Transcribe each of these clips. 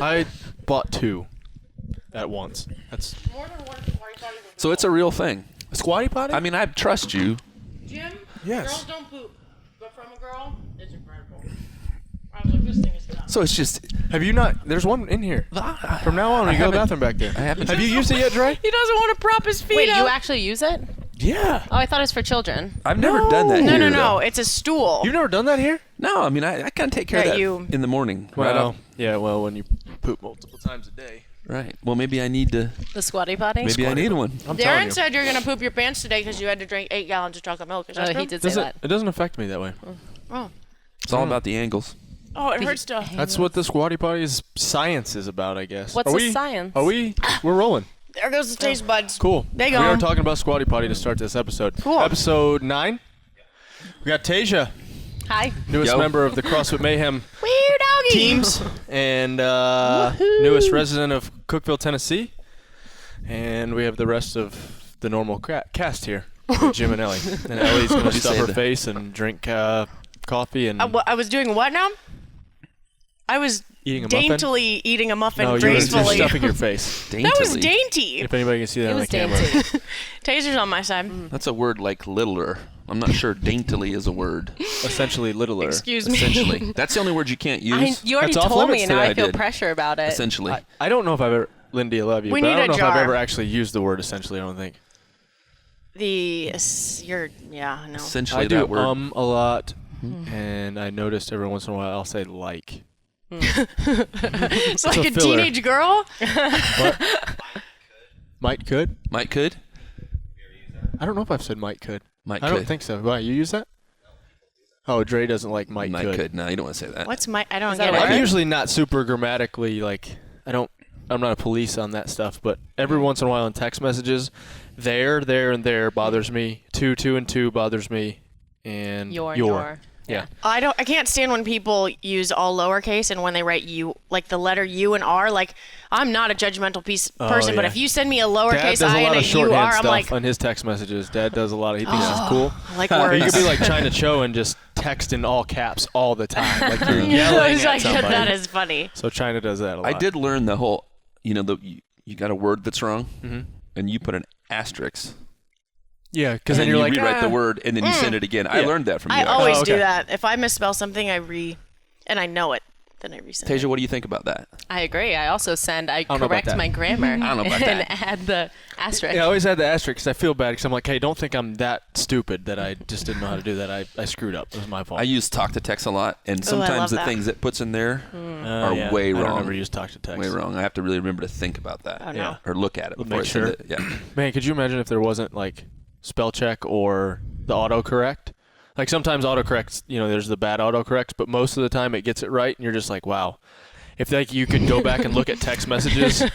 I bought 2 at once. That's More than one squatty potty. So it's a real thing. a squatty potty? I mean, I trust you. Jim, Yes. girls don't poop. But from a girl, it's incredible. I was like, this thing is done. So it's just. Have you not? There's one in here. From now on, we go to the bathroom back there. I haven't. Have you used it yet, Dre? He doesn't want to prop his feet Wait, up. you actually use it? Yeah. Oh, I thought it was for children. I've never done that. No, here, no, though. no. It's a stool. You've never done that here? No, I mean, I kind of take care of Yeah, that you- in the morning. Well, yeah, well, when you poop multiple times a day. Right. Well, maybe I need to. The squatty potty? Maybe I need one. I'm telling Darren you. said you're going to poop your pants today because you had to drink 8 gallons of chocolate milk. Is that Oh, true? he did say that. It doesn't affect me that way. Oh. It's all about the angles. Oh, it hurts to... That's what the squatty potty's science is about, I guess. What's Are the we, science? We're rolling. There goes the taste buds. Cool. They We go. are talking about squatty potty to start this episode. Cool. Episode 9. We got Tasia, Hi. newest Yo. member of the CrossFit Mayhem Weird doggy. teams, and newest resident of Cookeville, Tennessee. And we have the rest of the normal cast here, with Jim and Ellie. And Ellie's going to you stuff say her that? face and drink coffee and I was doing what now? I was eating a muffin. daintily eating a muffin No, you're gracefully. stuffing your face. Daintily. That was dainty. If anybody can see that It on the was camera. dainty. Taser's on my side. That's a word like littler. I'm not sure daintily is a word. Essentially littler. Excuse me. Essentially. That's the only word you can't use. You already That's off told me, limits and now today. I feel I did. pressure about it. Essentially. I don't know if I've ever, Lindy, I love you, We but I need don't a know if I've jar. ever actually used the word essentially, I don't think. Yeah, I know. Essentially I do that word. a lot, and I noticed every once in a while I'll say like. It's like a a filler. teenage girl. Might could? Might could. I don't know if I've said might could. Might I could. don't think so. Why, you use that? Oh, Dre doesn't like might could. No, you don't want to say that. What's my? I don't that get a it. word? I'm usually not super grammatically I'm not a police on that stuff, but every once in a while in text messages, there, and there bothers me. 2, and 2 bothers me, and Your. Yeah. I can't stand when people use all lowercase and when they write you, like the letter U and R. Like, I'm not a judgmental person, but yeah. if you send me a Dad lowercase does I a lot and of a shorthand UR, I'm stuff like, on his text messages. Dad does a lot of. He thinks it's cool. I like You words. could be like China Cho and just text in all caps all the time, like you're I yelling was at like, somebody. that is funny. So China does that a lot. I did learn the whole, you got a word that's wrong, and you put an asterisk. Yeah, because And then you're you like, rewrite the word, and then you send it again. I Yeah. learned that from you. I actually. always okay. do that. If I misspell something, and I know it, then I resend Tasia, it. what do you think about that? I agree. I also don't know about correct that. my grammar. I don't know about and that. add the asterisk. Yeah, I always had the asterisk because I feel bad because I'm like, hey, don't think I'm that stupid that I just didn't know how to do that. I screwed up. It was my fault. I use talk to text a lot, and love sometimes the that. things it puts in there are yeah. way I don't wrong. ever use talk to text. Way wrong. I have to really remember to think about that. Oh, no. Yeah. Or look at it before Make I send sure. it. Yeah. Man, could you imagine if there wasn't like spell check or the autocorrect? Like sometimes autocorrects, there's the bad autocorrects, but most of the time it gets it right, and you're just like, wow. If like you could go back and look at text messages, and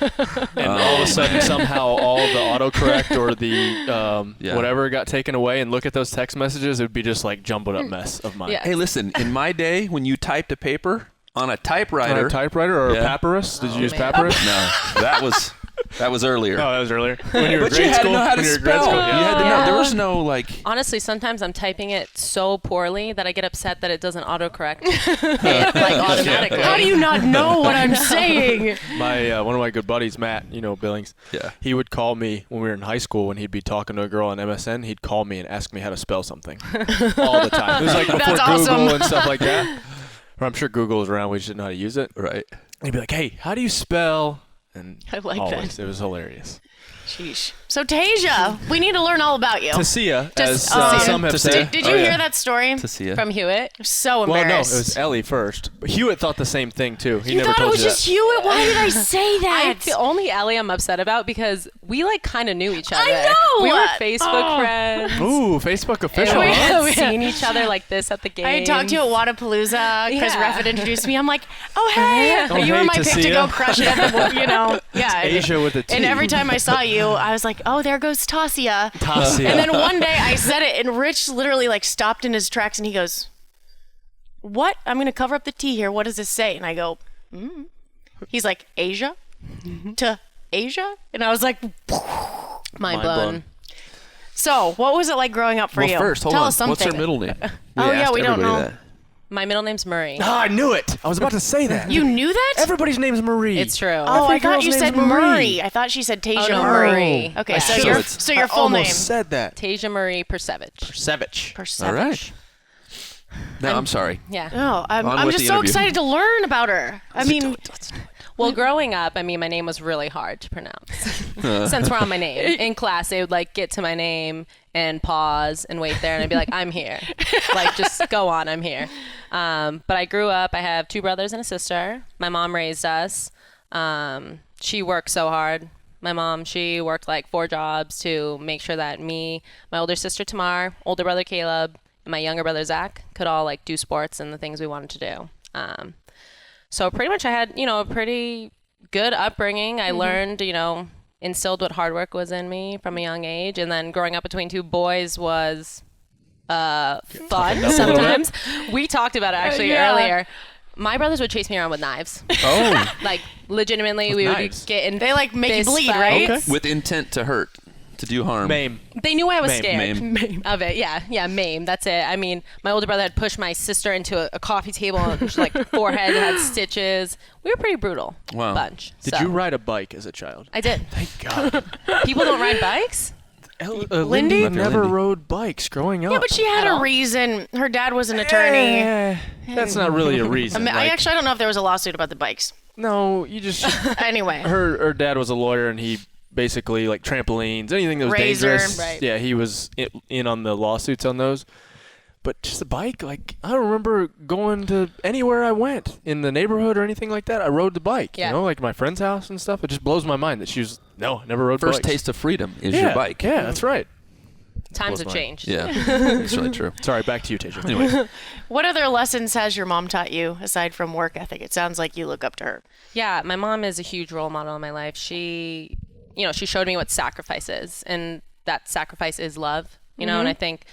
all of a sudden somehow all the autocorrect or the Yeah. whatever got taken away, and look at those text messages, it would be just like jumbled up mess of mine. Yeah. Hey, listen. In my day, when you typed a paper on a typewriter, On a typewriter or Yeah. a papyrus? Did you use man. papyrus? no, that was earlier. Oh, that was earlier. When you were But grade you had to school. know how to when you were grade spell. school, You yeah. had to know. Yeah. There was no like. Honestly, sometimes I'm typing it so poorly that I get upset that it doesn't autocorrect it, like automatically. How do you not know what I'm saying? My one of my good buddies, Matt, Billings. Yeah. He would call me when we were in high school. When he'd be talking to a girl on MSN, he'd call me and ask me how to spell something all the time. It was like before That's Google awesome. and stuff like that. Or I'm sure Google was around. We just didn't know how to use it. Right. And he'd be like, "Hey, how do you spell?" And I like always, that. it was hilarious. Sheesh. So, Tasia, we need to learn all about you. Tasia, as Tasia. some have Tasia. said. Did you Oh, yeah. hear that story? To see it. From Hewitt. I'm so Well, no, it embarrassed. was Ellie first. But Hewitt thought the same thing too. He you never thought told it was you just that. Hewitt? Why did I say that? The only Allie I'm upset about because we kind of knew each other. I know! We were Facebook Oh. friends. Ooh, Facebook And official. we Yeah. had Yeah. seen each other like this at the game. I talked to you at Wadapalooza because Yeah. Ref had introduced me. I'm like, oh, hey. Oh, You were hey, my pick to Tasia. go crush it at the, Yeah. Asia with a T. And every time I saw you, I was like, oh, there goes Tasia. Tasia. And then one day I said it, and Rich literally stopped in his tracks, and he goes, what? I'm going to cover up the T here. What does this say? And I go, He's like, Asia? To Asia? And I was like, Mind blown. blown. so what was it like growing up for you? Well, first, hold Tell on. us something. What's her middle name? Oh, yeah, asked we don't everybody know. that. My middle name's Marie. Oh, I knew it. I was about to say that. You knew that? Everybody's name's Marie. It's true. Oh, Every I thought girl's you name's said Marie. Murray. I thought she said Tasia no, Marie. Marie. Okay, Yeah. so your I full name. almost said that. Tasia Marie Percevecz. Percevecz. All right. No, I'm sorry. Yeah. Oh, I'm On with just the so interview. excited to learn about her. I mean, Well, growing up, I mean, my name was really hard to pronounce. Since we're on my name. In class, they would like get to my name and pause and wait there, and I'd be like, I'm here. Like, just go on, I'm here. But I grew up, I have 2 brothers and a sister. My mom raised us. She worked so hard. My mom, she worked like 4 jobs to make sure that me, my older sister Tamar, older brother Caleb, and my younger brother Zach could all like do sports and the things we wanted to do. So pretty much I had, a pretty good upbringing. I learned, instilled what hard work was in me from a young age. And then growing up between 2 boys was fun sometimes. We talked about it actually earlier. My brothers would chase me around with knives. Oh. Like legitimately, we knives? would get in. they like make you fist bleed, fights. right? Okay. With intent to hurt, to do harm. Maim. They knew I was Maim. scared Maim. of it. Yeah, maim. That's it. I mean, my older brother had pushed my sister into a coffee table and she, like forehead had stitches. We were pretty brutal Wow. bunch. Did you ride a bike as a child? I did. Thank God. People don't ride bikes? Lindy Love your never Lindy. rode bikes growing up. Yeah, but she had At a all? reason. Her dad was an attorney. That's not really a reason. I don't know if there was a lawsuit about the bikes. No, you just... Anyway. her dad was a lawyer, and he basically, like, trampolines, anything that was Razor. dangerous. Right. Yeah, he was in on the lawsuits on those. But just a bike, like, I don't remember going to anywhere I went in the neighborhood or anything like that. I rode the bike, Yeah. like my friend's house and stuff. It just blows my mind that she was, no, I never rode First bikes. taste of freedom is yeah, your bike. Yeah, that's right. Times Blows have mine. changed. Yeah. It's really true. Sorry, back to you, Tasia. Anyway. What other lessons has your mom taught you aside from work ethic? It sounds like you look up to her. Yeah, my mom is a huge role model in my life. She showed me what sacrifice is, and that sacrifice is love, and I think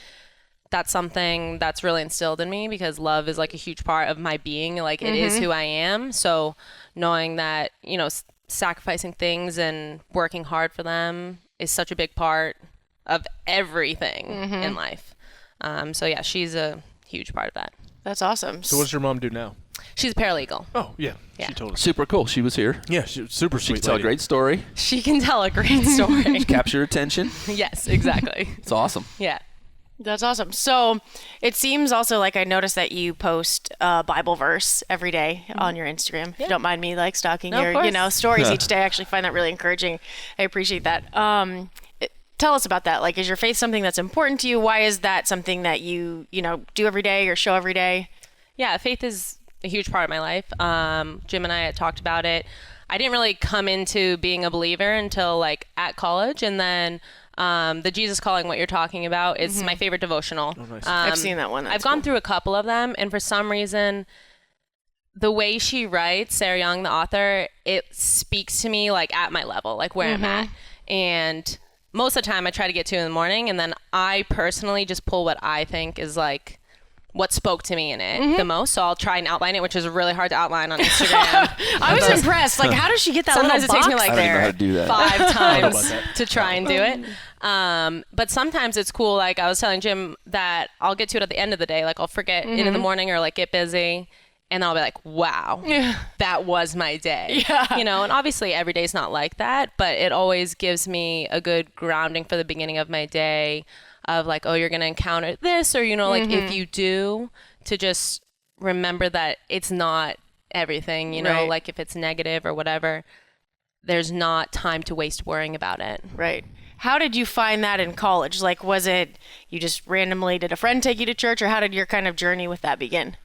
that's something that's really instilled in me because love is like a huge part of my being. Like it is who I am. So knowing that, sacrificing things and working hard for them is such a big part of everything in life. So yeah, she's a huge part of that. That's awesome. So what does your mom do now? She's a paralegal. Oh, yeah. Yeah. She told us. Super cool. She was here. Yeah, she's super She sweet could tell a lady. great story. She can tell a great story. Capture your attention. Yes, exactly. It's awesome. Yeah. That's awesome. So it seems also like I noticed that you post a Bible verse every day on your Instagram. If you don't mind me like stalking No, of your, course. stories each day. I actually find that really encouraging. I appreciate that. Tell us about that. Like, is your faith something that's important to you? Why is that something that you do every day or show every day? Yeah, faith is a huge part of my life. Jim and I had talked about it. I didn't really come into being a believer until like at college, and then the Jesus Calling, what you're talking about, is my favorite devotional. Oh, nice. I've seen that one. That's I've gone cool. through a couple of them, and for some reason, the way she writes, Sarah Young, the author, it speaks to me like at my level, like where I'm at. And most of the time I try to get to in the morning, and then I personally just pull what I think is like what spoke to me in it the most. So I'll try and outline it, which is really hard to outline on Instagram. I was impressed. Like, how does she get that Sometimes little it takes me box like I don't even know how there? to do that. 5 times that. to try and do it. But sometimes it's cool. Like I was telling Jim that I'll get to it at the end of the day. Like I'll forget it in the morning or like get busy. And I'll be like, wow, that was my day. Yeah. And obviously every day's not like that, but it always gives me a good grounding for the beginning of my day of like, oh, you're going to encounter this, or, like if you do, to just remember that it's not everything, Right. like if it's negative or whatever, there's not time to waste worrying about it. Right. How did you find that in college? Like, was it you just randomly, did a friend take you to church, or how did your kind of journey with that begin?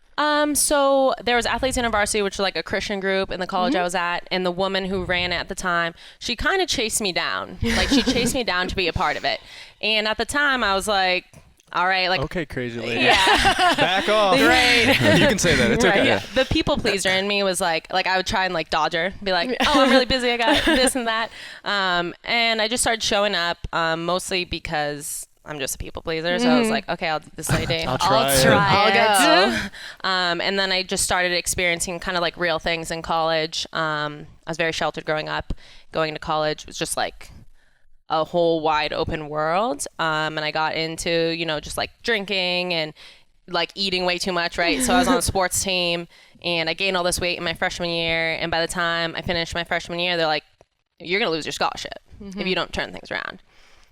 So there was Athletes University, which was like a Christian group in the college I was at, and the woman who ran it at the time, she kind of chased me down. Like she chased me down to be a part of it. And at the time I was like, all right, like, Okay, crazy lady. yeah, Back off. Right. You can say that. It's right. okay. Yeah. The people pleaser in me was like I would try and like dodge her, be like, oh, I'm really busy, I got this and that. And I just started showing up, mostly because I'm just a people pleaser. So I was like, okay, I'll do this lady. I'll try it. I'll it. And then I just started experiencing kind of like real things in college. I was very sheltered growing up. Going to college was just like a whole wide open world. And I got into, just like drinking and like eating way too much, right? So I was on a sports team and I gained all this weight in my freshman year. And by the time I finished my freshman year, they're like, you're going to lose your scholarship if you don't turn things around.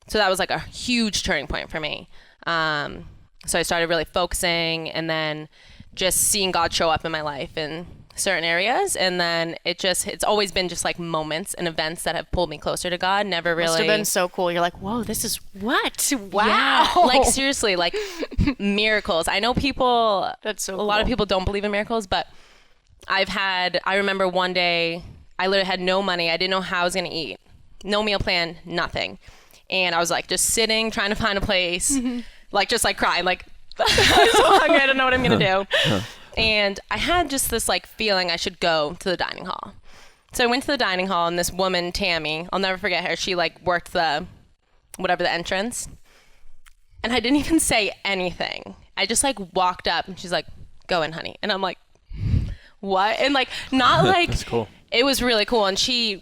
So that was like a huge turning point for me. So I started really focusing and then just seeing God show up in my life in certain areas. And then it's always been just like moments and events that have pulled me closer to God. Never really. Must have been so cool. You're like, whoa, this is what? Wow. Yeah, like seriously, like miracles. I know people, That's so a lot of people don't believe in miracles, but I remember one day I literally had no money. I didn't know how I was going to eat. No meal plan, nothing. And I was like just sitting, trying to find a place, like just like crying, like I'm so hungry, I don't know what I'm going to do. And I had just this like feeling I should go to the dining hall. So I went to the dining hall and this woman, Tammy, I'll never forget her. She like worked the entrance. And I didn't even say anything. I just like walked up and she's like, go in, honey. And I'm like, what? And like, not like, That's cool. It was really cool. And she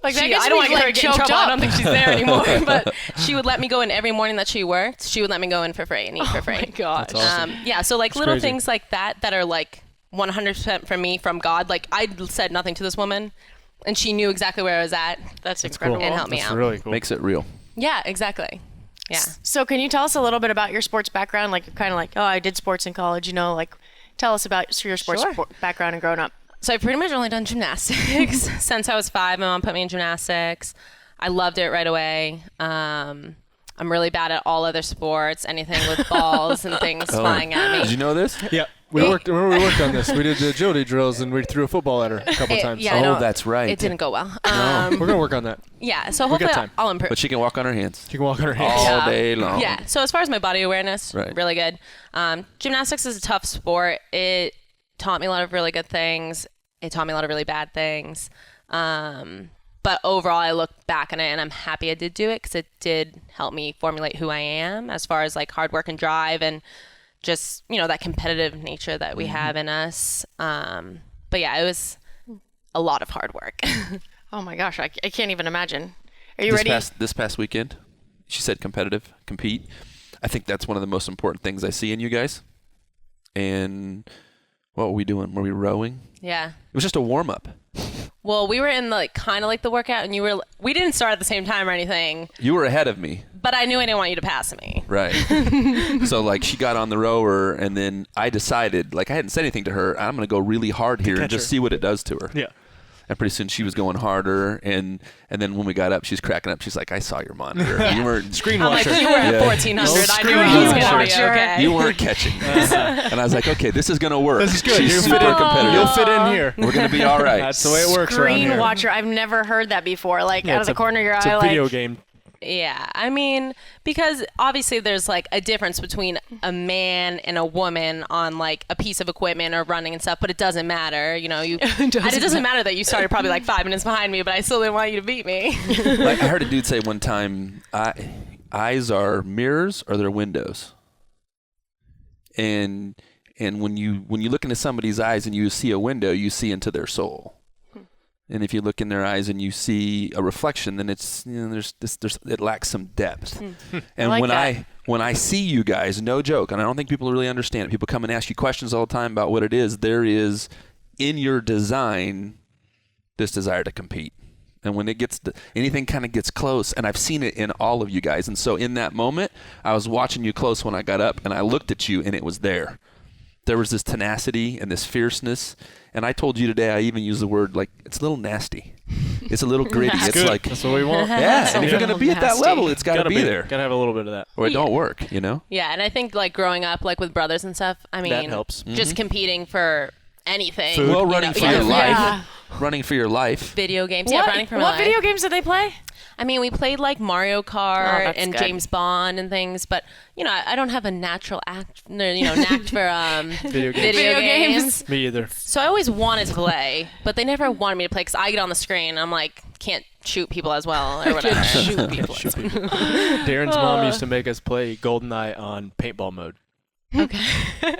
Like, I don't want to get her get in trouble. I don't think she's there anymore. But she would let me go in every morning that she worked. She would let me go in for free and eat for free. Oh my gosh. That's awesome. Yeah, so like That's little crazy. things like that are like 100% from me, from God. Like I said nothing to this woman and she knew exactly where I was at. That's Cool. incredible. And help me That's out. really cool. Makes it real. Yeah, exactly. Yeah. So can you tell us a little bit about your sports background? Like, you're kind of like, oh, I did sports in college, you know, like tell us about your sports Sure. background and growing up. So I've pretty much only done gymnastics since I was 5. My mom put me in gymnastics. I loved it right away. I'm really bad at all other sports, anything with balls and things flying at me. Did you know this? Yeah, we worked on this. We did the agility drills and we threw a football at her a couple times. Yeah, I know. That's right. It didn't go well. We're gonna work on that. Yeah, so We got hopefully time. I'll improve. But she can walk on her hands She can walk on her hands. all day long. Yeah. So as far as my body awareness, Right. really good. Gymnastics is a tough sport. It taught me a lot of really good things. It taught me a lot of really bad things. But overall, I look back on it and I'm happy I did do it because it did help me formulate who I am as far as like hard work and drive and just, you know, that competitive nature that we have in us. But yeah, it was a lot of hard work. Oh my gosh, I can't even imagine. Are you ready? This past weekend, she said compete. I think that's one of the most important things I see in you guys. And what were we doing? Were we rowing? Yeah. It was just a warm-up. Well, we were in like kind of like the workout and we didn't start at the same time or anything, You were ahead of me. but I knew I didn't want you to pass me. Right. So, like, she got on the rower, and then I decided, like, I hadn't said anything to her. I'm going to go really hard here and catch just her. see what it does to her. Yeah. And pretty soon she was going harder, and then when we got up, she's cracking up. She's like, I saw your monitor. You weren't Screen I'm like, watcher. you were at Yeah. 1400. I knew screen he was going to be watcher. okay. you weren't catching. And I was like, okay, this is going to work. This is good. She's You'll super fit in. competitive. You'll fit in here. We're going to be all right. That's the way it works around Screen here. watcher. I've never heard that before. Like Yeah, out of it's the a- corner of your it's eye, a like video game. Yeah, I mean, because obviously there's like a difference between a man and a woman on like a piece of equipment or running and stuff, but it doesn't matter. You know, it doesn't matter that you started probably like 5 minutes behind me, but I still didn't want you to beat me. Like, I heard a dude say one time, eyes are mirrors or they're windows. And when you look into somebody's eyes and you see a window, you see into their soul. And if you look in their eyes and you see a reflection, then it's, you know, it lacks some depth. And like when that. when I see you guys, no joke, and I don't think people really understand it. People come and ask you questions all the time about what it is. There is in your design this desire to compete. And when it gets to, anything kind of gets close, and I've seen it in all of you guys. And so in that moment, I was watching you close when I got up, and I looked at you, and it was there. There was this tenacity and this fierceness. And I told you today, I even used the word, like, it's a little nasty. It's a little gritty. It's Good. like, That's what we want. yeah. And if you're going to be at that Nasty. level, it's got to Gotta be there. Gotta have a little bit of that. Or it don't work, you know? Yeah, and I think like growing up like with brothers and stuff, I mean, That helps. just competing for anything. Food. Well, you running know, for yeah, your food, life. Running for your life. Video games. what, Yeah, running for my what life. video games did they play? I mean, we played like Mario Oh, Kart that's and good. James Bond and things, but you know, I don't have a natural knack for Video games. video games. Me either. So I always wanted to play, but they never wanted me to play because I get on the screen and I'm like, can't shoot people as well or whatever. Shoot people. Darren's mom used to make us play GoldenEye on paintball mode. Okay.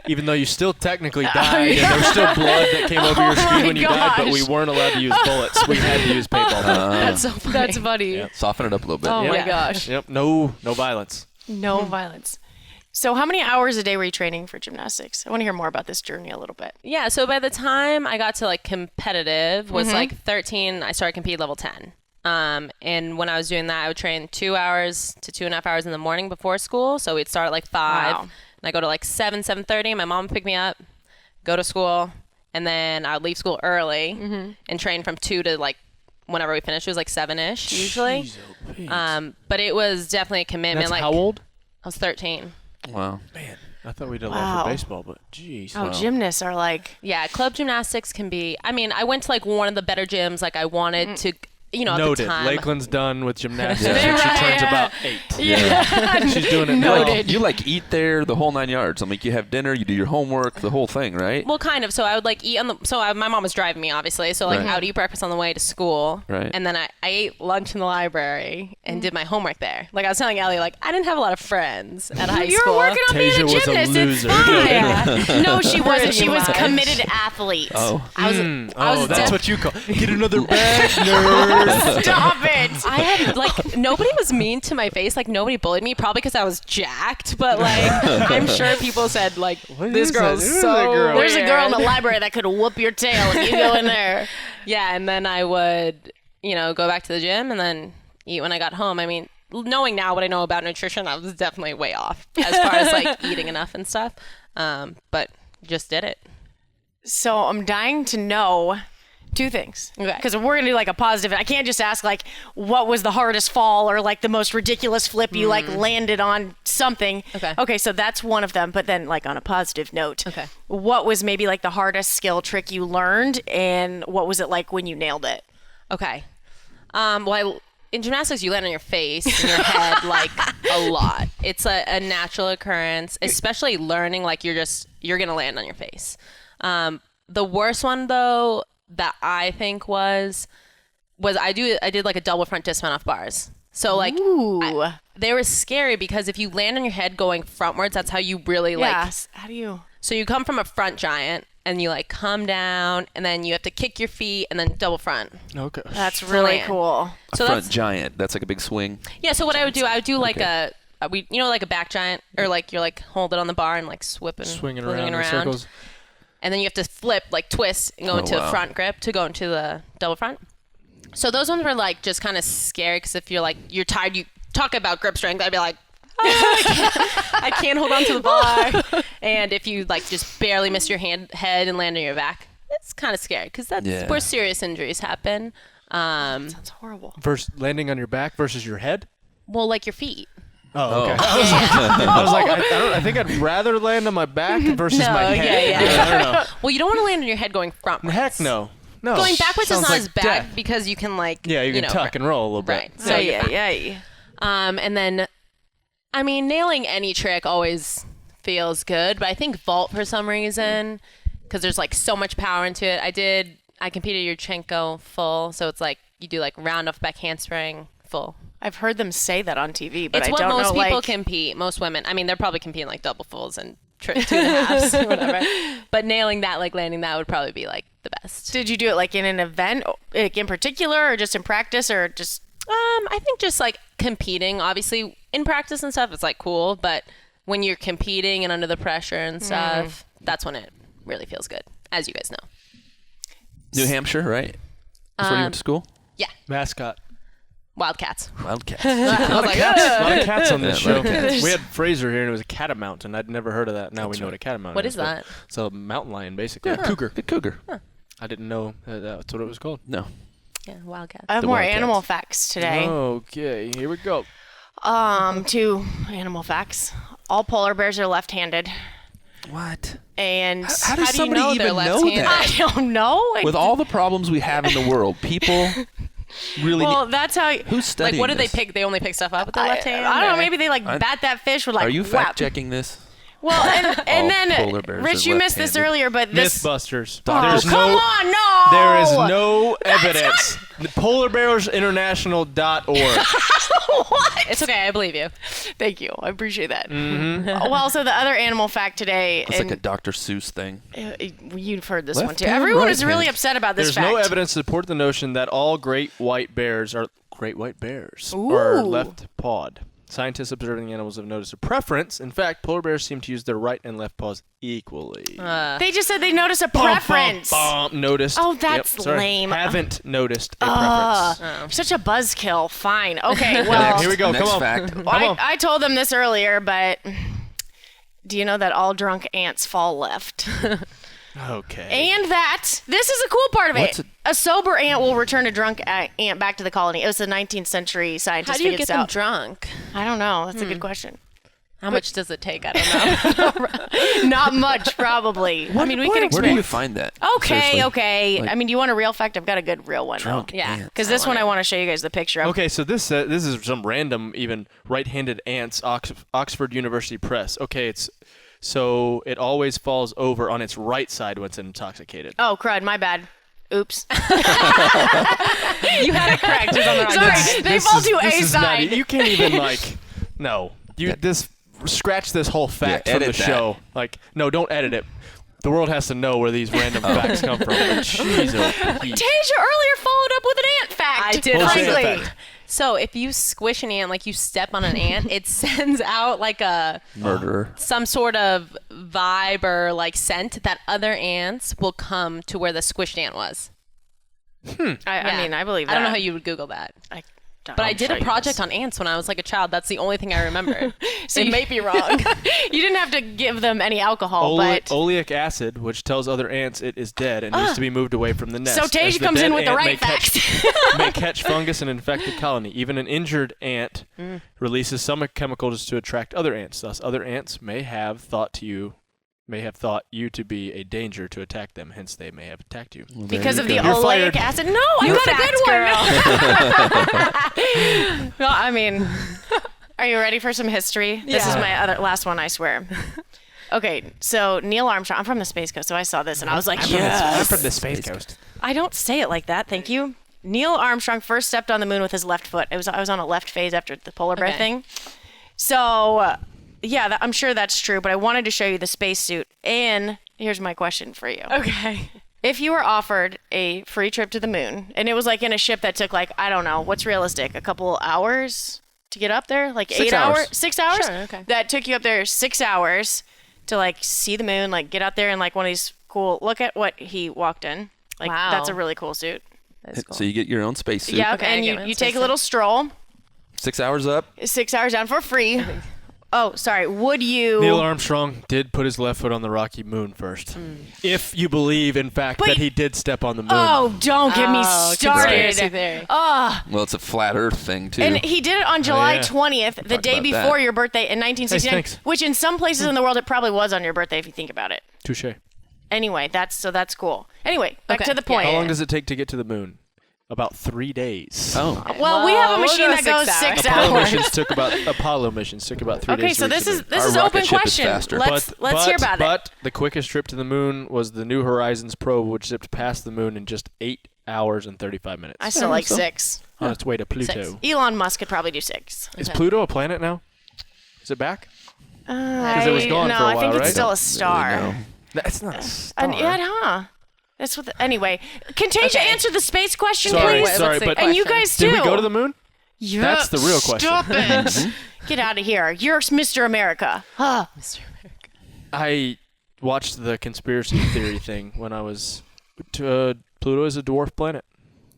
Even though you still technically died and there was still blood that came over your screen when you died, but we weren't allowed to use bullets. We had to use paintball mode. That's so funny. That's funny. Yeah. Soften it up a little bit. Oh my Yep. gosh. Yep. No violence. No violence. So how many hours a day were you training for gymnastics? I want to hear more about this journey a little bit. Yeah, so by the time I got to like competitive was like 13, I started compete level 10. And when I was doing that, I would train 2 hours to 2.5 hours in the morning before school. So we'd start at like 5 and I go to like 7:30. My mom would pick me up, go to school, and then I would leave school early and train from 2 to like whenever we finished. It was like 7-ish usually. But it was definitely a commitment. That's like how old? I was 13. Wow. Man, I thought we did a lot for baseball, but geez. Oh, gymnasts are like... Yeah, club gymnastics can be... I mean, I went to like one of the better gyms. Like I wanted to... You know, Noted. at the time. Lakeland's done with gymnastics Yeah. when she turns about 8. Yeah. She's doing it now. You like eat there the whole 9 yards. I mean, you have dinner, you do your homework, the whole thing, right? Well, kind of. So I would like eat on the. So my mom was driving me, obviously. So like I would eat breakfast on the way to school, Right. And then I ate lunch in the library and did my homework there. Like I was telling Ellie, like I didn't have a lot of friends at high You school. were working on being Tasia a was a gymnast. loser. It's fine. No, she wasn't. She was much. committed athlete. Oh. I was That's def- what you call get another bag, nerd. Stop it. I had like nobody was mean to my face. Like nobody bullied me, probably because I was jacked. But like I'm sure people said like this is girl's that? Who is so that girl? There's a girl in the weird. library that could whoop your tail if you go in there. Yeah, and then I would, go back to the gym and then eat when I got home. I mean, knowing now what I know about nutrition, I was definitely way off as far as like eating enough and stuff. But just did it. So I'm dying to know 2 things. Okay. Because we're going to do like a positive. I can't just ask like what was the hardest fall or like the most ridiculous flip you like landed on something. Okay. Okay, so that's one of them. But then like on a positive note, Okay. what was maybe like the hardest skill trick you learned and what was it like when you nailed it? Okay. In gymnastics, you land on your face and your head like a lot. It's a natural occurrence, especially learning like you're going to land on your face. The worst one though that I think was I did like a double front dismount off bars. So like they were scary because if you land on your head going frontwards, that's how you really like. Yes. How do you? So you come from a front giant and you like come down and then you have to kick your feet and then double front. Okay. That's really land. cool. So Front that's giant. That's like a big swing. yeah. So what I would do like like a back giant or like you're like hold it on the bar and like Swinging around in circles. and then you have to flip, like twist and go into a front grip to go into the double front. So those ones were like just kind of scary because if you're tired, you talk about grip strength, I'd be like, I can't hold on to the bar. And if you like just barely miss your head and land on your back, it's kind of scary because that's where serious injuries happen. Sounds horrible. Versus landing on your back versus your head? Well, like your feet. Oh, okay. I was like, I think I'd rather land on my back versus my head. Yeah. I don't know. Well, you don't want to land on your head going frontwards. Heck no. No. Going backwards is Sounds not like as bad death. because you can like Yeah, you can tuck and roll a little bit. Right. So you're fine. And then, I mean, nailing any trick always feels good, but I think vault for some reason, because there's like so much power into it. I competed Yurchenko full, so it's like you do like round off back handspring full. I've heard them say that on TV, but It's I what don't know. most people like, compete. Most women. I mean, they're probably competing like double fulls and 2.5s or whatever. But nailing that, like landing that, would probably be like the best. Did you do it like in an event, like in particular, or just in practice, or just? I think just like competing, obviously in practice and stuff, it's like cool. But when you're competing and under the pressure and stuff, that's when it really feels good, as you guys know. New Hampshire, right? That's where you went to school? Yeah, Mascot. Wildcats. Wildcats. I was like, A lot of cats on this Yeah, a show. lot of cats. We had Fraser here, and it was a catamount, and I'd never heard of that. Now we know what a catamount What is. is that? It's a mountain lion, basically. Yeah, A cougar. Good cougar. I didn't know that's what it was called. No. Yeah, Wildcats. I have The more Wildcats. animal facts today. Okay, here we go. 2 animal facts. All polar bears are left-handed, What? and How does do you somebody know even they're know left-handed? that? I don't know. With all the problems we have in the world, people really well, need... that's how. Who's studying Like, what do they this? pick? They only pick stuff up with their left hand? I don't know. or- Maybe they like bat that fish with like. Are you whap. fact-checking this? Well, and polar then bears Rich, are you missed this left-handed. earlier, but this. Mythbusters. Oh, There's come no, on, no. There is no evidence. PolarBearsInternational.org. What? It's okay. I believe you. Thank you. I appreciate that. Well, so the other animal fact today, It's and like a Dr. Seuss thing. you've heard this one too. Left hand, Everyone right is really hand. upset about this There's fact. no evidence to support the notion that all great white bears are left-pawed. Scientists observing the animals have noticed a preference. In fact, polar bears seem to use their right and left paws equally. They just said they notice a preference. Noticed. Oh, that's Sorry. lame. Haven't noticed a preference. Such a buzzkill. Fine. Okay, well. Here we go. Next Come on. fact. I told them this earlier, but do you know that all drunk ants fall left? Okay. And that, this is a cool part of What's it. A sober ant will return a drunk ant back to the colony. It was the 19th century scientist How do you figured get this them out. drunk? I don't know. That's a good question. How much does it take? I don't know. Not much, probably. I mean, we could Where do explain. you find that? Okay, Seriously. okay. Like- I mean, do you want a real fact? I've got a good real one. Drunk Yeah. ants. Because this one I want to show you guys the picture of. Okay, so this is some random, even right-handed ants, Oxford University Press. Okay, so it always falls over on its right side when it's intoxicated. Oh, crud, my bad. Oops. You had it correct. Just on the right Sorry, they fall to a this is not- side. you can't even no. Scratch this whole fact Yeah, from the edit that. show. No, don't edit it. The world has to know where these random facts come from. Jeez, oh, Pete. Tasia earlier followed up with an ant fact. I did. Well, say Frankly. that fact. So if you squish an ant, like you step on an ant, it sends out like Murderer. some sort of vibe or like scent that other ants will come to where the squished ant was. I mean, I believe that. I don't know how you would Google that. But I did a project on ants when I was like a child. That's the only thing I remember. So it may be wrong. You didn't have to give them any alcohol, but Oleic acid, which tells other ants it is dead and needs to be moved away from the nest. So as Tasia the comes dead in with the ant right may catch- facts. may catch fungus and infect the colony. Even an injured ant releases some chemicals to attract other ants. Thus, other ants may have thought you to be a danger to attack them. Hence, they may have attacked you. because of the You're oleic fired. acid. No, I got a good one. Well, I mean, are you ready for some history? This is my last one, I swear. Okay, so Neil Armstrong. I'm from the Space Coast, so I saw this and I was like, I'm yes. from the Space Coast. I don't say it like that. Thank you. Neil Armstrong first stepped on the moon with his left foot. I was on a left phase after the polar bear Okay. thing. So, yeah, I'm sure that's true, but I wanted to show you the spacesuit. And here's my question for you. Okay. If you were offered a free trip to the moon, and it was like in a ship that took I don't know, what's realistic? A couple hours to get up there? 6 8 hours. hours? 6 hours? Sure, okay. That took you up there 6 hours to see the moon, get out there in one of these cool, look at what he walked in. Wow. That's a really cool suit. That's cool. So you get your own spacesuit. Yeah, Okay, I and get it. you take a little stroll, 6 hours up. 6 hours down for free. Oh, sorry. Would you? Neil Armstrong did put his left foot on the rocky moon first. If you believe, in fact, But- that he did step on the moon. Oh, don't get me started. Conspiracy theory. Well, it's a flat Earth thing too. And he did it on July yeah. 20th, the day about before that. your birthday in 1969, thanks. which in some places in the world it probably was on your birthday if you think about it. Touche. Anyway, that's cool. Anyway, back Okay. to the point. How long does it take to get to the moon? About 3 days. Oh, Well, we have a Well, machine we'll that go goes 6 6 Apollo hours. missions took about 3 Okay, days. so to reach this the moon. is Our open rocket ship is question. faster. Let's hear about it. But the quickest trip to the moon was the New Horizons probe, which zipped past the moon in just 8 hours and 35 minutes. I still like so. 6. On its way to Pluto. Elon Musk could probably do 6. Is Pluto a planet now? Is it back? Because it was gone no, for a I think while, it's right? still a star. no. That's not a star. And yeah, huh? That's what. Anyway, can Tasia Okay. answer the space question, Sorry, please? Wait, sorry, what's the but And you question? guys too. did we go to the moon? Yeah, That's the real question. Stop it. Get out of here. You're Mr. America. Huh. Mr. America. I watched the conspiracy theory thing when I was. Pluto is a dwarf planet.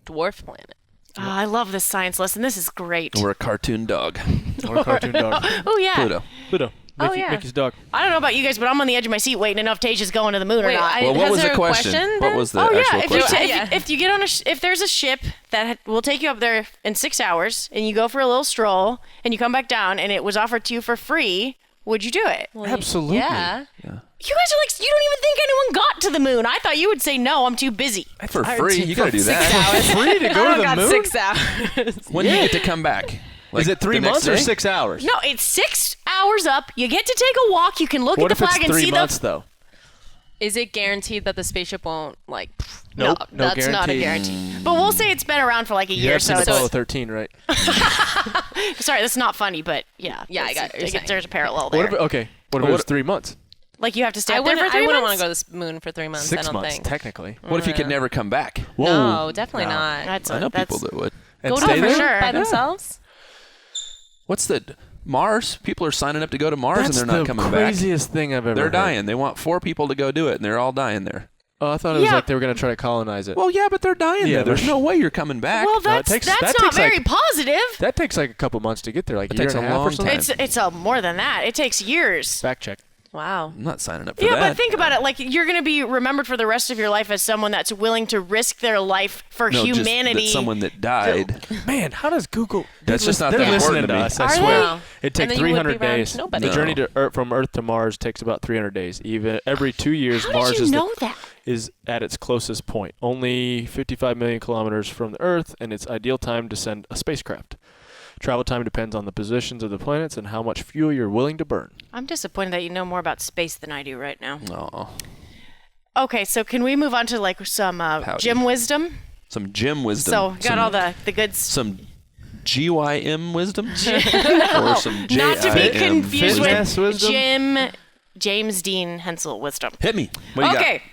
Dwarf planet. Oh, I love this science lesson. This is great. We're a cartoon dog. Or a cartoon dog. Oh yeah. Pluto. Pluto. Oh, Mickey, yeah. Mickey's dog. I don't know about you guys, but I'm on the edge of my seat waiting to know if Tasia's going to the moon or Wait, not. Well, what has was there the a question? question What then? was the Oh actual yeah, question? if you get on if there's a ship that will take you up there in 6 hours and you go for a little stroll and you come back down and it was offered to you for free, would you do it? Well, Absolutely. Yeah. You guys are you don't even think anyone got to the moon. I thought you would say no, I'm too busy. For free, you gotta do that. Free to go to the got moon? 6 hours. When do you get to come back? Is it 3 the next months or day? 6 hours? No, it's 6 hours up. You get to take a walk. You can look What at if the it's flag and 3 see months though? Is it guaranteed that the spaceship won't Nope, no that's not a guarantee. But we'll say it's been around for like a You year, have so seen it's Apollo 13, right? sorry, that's not funny, but yeah. Yeah, I got what you're saying. There's a parallel there. What if it was 3 months? Like you have to stay I up there wouldn't, for 3 I months? wouldn't want to go to the moon for 3 months. 6 I don't months, think. technically. What if you could never come back? No, definitely No. not. That's I know that's, people that would. And Go stay to for there? sure. by themselves? What's the Mars. People are signing up to go to Mars That's and they're not coming the back. craziest thing I've ever They're heard. dying. They want 4 people to go do it, and they're all dying there. Oh, I thought it was Yeah. like they were going to try to colonize it. Well, yeah, but they're dying Yeah, there. There's but- no way you're coming back. Well, that that's takes not like- very positive. That takes like a couple months to get there, like It a year takes and a a half long or something. time. It's more than that. It takes years. Fact check. Wow. I'm not signing up for Yeah, that. but think about it. Like, you're going to be remembered for the rest of your life as someone that's willing to risk their life for No, just humanity. that someone that died. Man, how does Google? That's just not they're that listening important to to me. us. I Are swear. they? It And takes then you would 300 be around days. nobody. The journey to from Earth to Mars takes about 300 days. Even every 2 years, How Mars did you is know that? is at its closest point, only 55 million kilometers from the Earth, and its ideal time to send a spacecraft. Travel time depends on the positions of the planets and how much fuel you're willing to burn. I'm disappointed that you know more about space than I do right now. Oh, Okay, so can we move on to like some gym wisdom? some gym wisdom. So got all the goods. some GYM wisdom, or some JIM. Not to be confused Fitness with wisdom? James Dean Hensel wisdom. Hit me. What do you Okay,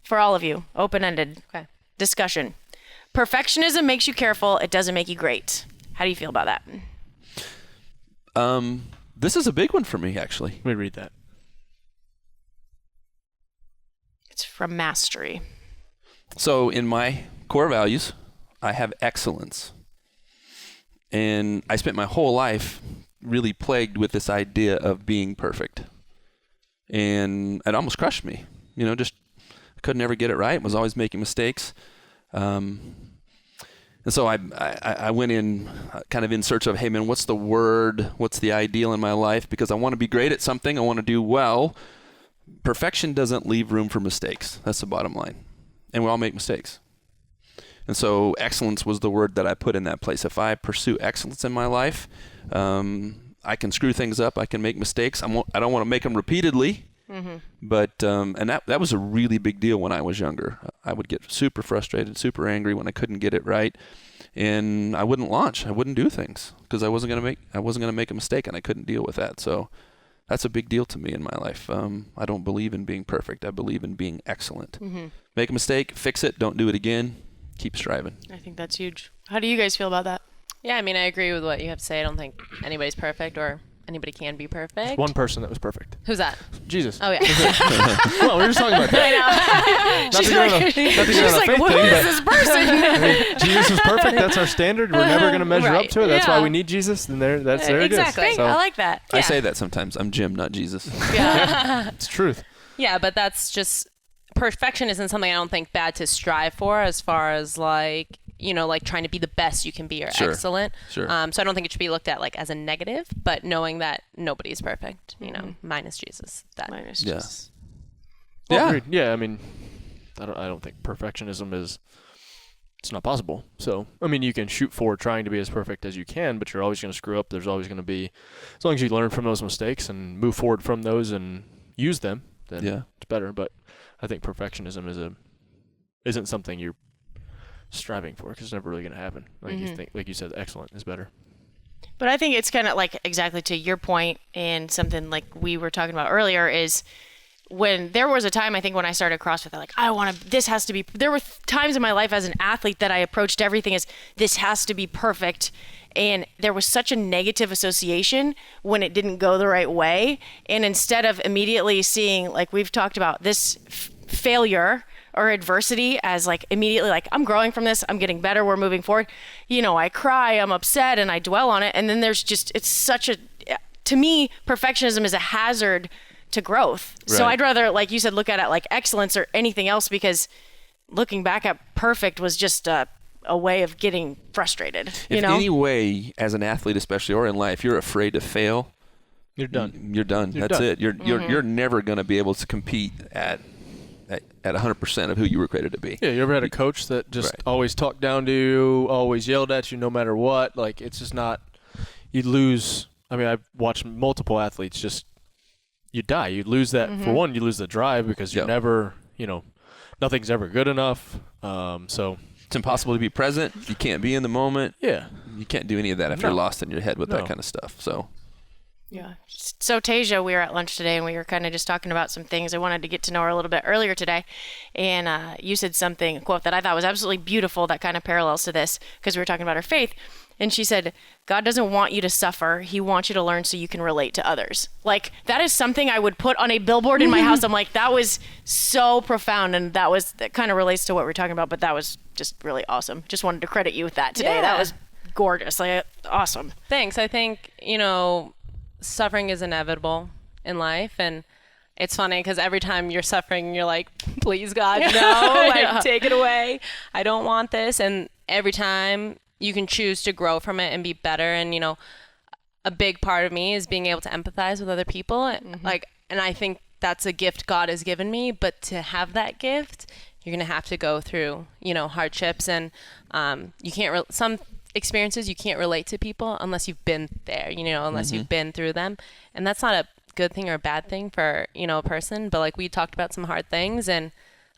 for all of you, open-ended Okay. discussion. Perfectionism makes you careful. It doesn't make you great. How do you feel about that? got? This is a big one for me, actually. Let me read that. It's from Mastery. So in my core values, I have excellence. And I spent my whole life really plagued with this idea of being perfect. And it almost crushed me. You know, just could never get it right, was always making mistakes. And so I went in kind of in search of, hey man, what's the word? What's the ideal in my life? Because I want to be great at something. I want to do well. Perfection doesn't leave room for mistakes. That's the bottom line. And we all make mistakes. And so excellence was the word that I put in that place. If I pursue excellence in my life, I can screw things up. I can make mistakes. I don't want to make them repeatedly. But and that was a really big deal when I was younger. I would get super frustrated, super angry when I couldn't get it right, and I wouldn't launch. I wouldn't do things because I wasn't gonna make a mistake, and I couldn't deal with that. So that's a big deal to me in my life. I don't believe in being perfect. I believe in being excellent. Make a mistake, fix it, don't do it again. Keep striving. I think that's huge. How do you guys feel about that? Yeah, I mean, I agree with what you have to say. I don't think anybody's perfect or anybody can be perfect. One person that was perfect. Who's that? Jesus. Oh, yeah. Well, we were just talking about that. Not to get on a faith Who thing, is but this person? I mean, Jesus was perfect. That's our standard. We're never going to measure up Right. to it. That's Yeah. why we need Jesus. And there it is. Exactly. So, I like that. I say that sometimes. I'm Jim, not Jesus. Yeah. it's truth. Yeah, but that's just perfection isn't something I don't think bad to strive for as far as like, you know, like trying to be the best you can be or Sure. excellent. Sure. So I don't think it should be looked at like as a negative, but knowing that nobody's perfect, you know, minus Jesus. That Minus Yeah. just- Well, Yeah. agreed. Yeah. I mean, I don't think perfectionism it's not possible. So, I mean, you can shoot for trying to be as perfect as you can, but you're always going to screw up. There's always going to be, as long as you learn from those mistakes and move forward from those and use them, then Yeah. it's better. But I think perfectionism isn't something you're striving for because it's never really going to happen. Like you think, like you said, excellent is better. But I think it's kind of like exactly to your point, and something like we were talking about earlier is when there was a time, I think when I started CrossFit, like there were times in my life as an athlete that I approached everything as this has to be perfect. And there was such a negative association when it didn't go the right way. And instead of immediately seeing, like we've talked about, this failure or adversity as like immediately like, I'm growing from this, I'm getting better, we're moving forward. You know, I cry, I'm upset, and I dwell on it. And then there's just, to me, perfectionism is a hazard to growth. So Right. I'd rather, like you said, look at it like excellence or anything else, because looking back at perfect was just a way of getting frustrated. If any way, as an athlete especially, or in life, you're afraid to fail, You're done. you're done. You're That's done. it. You're never going to be able to compete at 100% of who you were created to be. Yeah, you ever had a coach that just Right. always talked down to you, always yelled at you no matter what? Like, it's just not, you lose. I mean, I've watched multiple athletes just, you die. You lose that, for one, you lose the drive because you're Yep. never, nothing's ever good enough. So, It's impossible to be present. You can't be in the moment. yeah. You can't do any of that if you're No. lost in your head with No. that kind of stuff. So Yeah. So Tasia, we were at lunch today and we were kind of just talking about some things. I wanted to get to know her a little bit earlier today. And you said something, a quote that I thought was absolutely beautiful that kind of parallels to this, because we were talking about her faith. And she said, God doesn't want you to suffer. He wants you to learn so you can relate to others. Like, that is something I would put on a billboard in my house. I'm like, that was so profound. And that kind of relates to what we're talking about, but that was just really awesome. Just wanted to credit you with that today. Yeah. That was gorgeous. Like, awesome. Thanks. I think, suffering is inevitable in life. And it's funny because every time you're suffering, you're like, please, God, no, take it away. I don't want this. And every time you can choose to grow from it and be better. And, a big part of me is being able to empathize with other people. And I think that's a gift God has given me. But to have that gift, you're going to have to go through, hardships. And you can't, some experiences you can't relate to people unless you've been there, unless you've been through them. And that's not a good thing or a bad thing for, a person. But like we talked about some hard things, and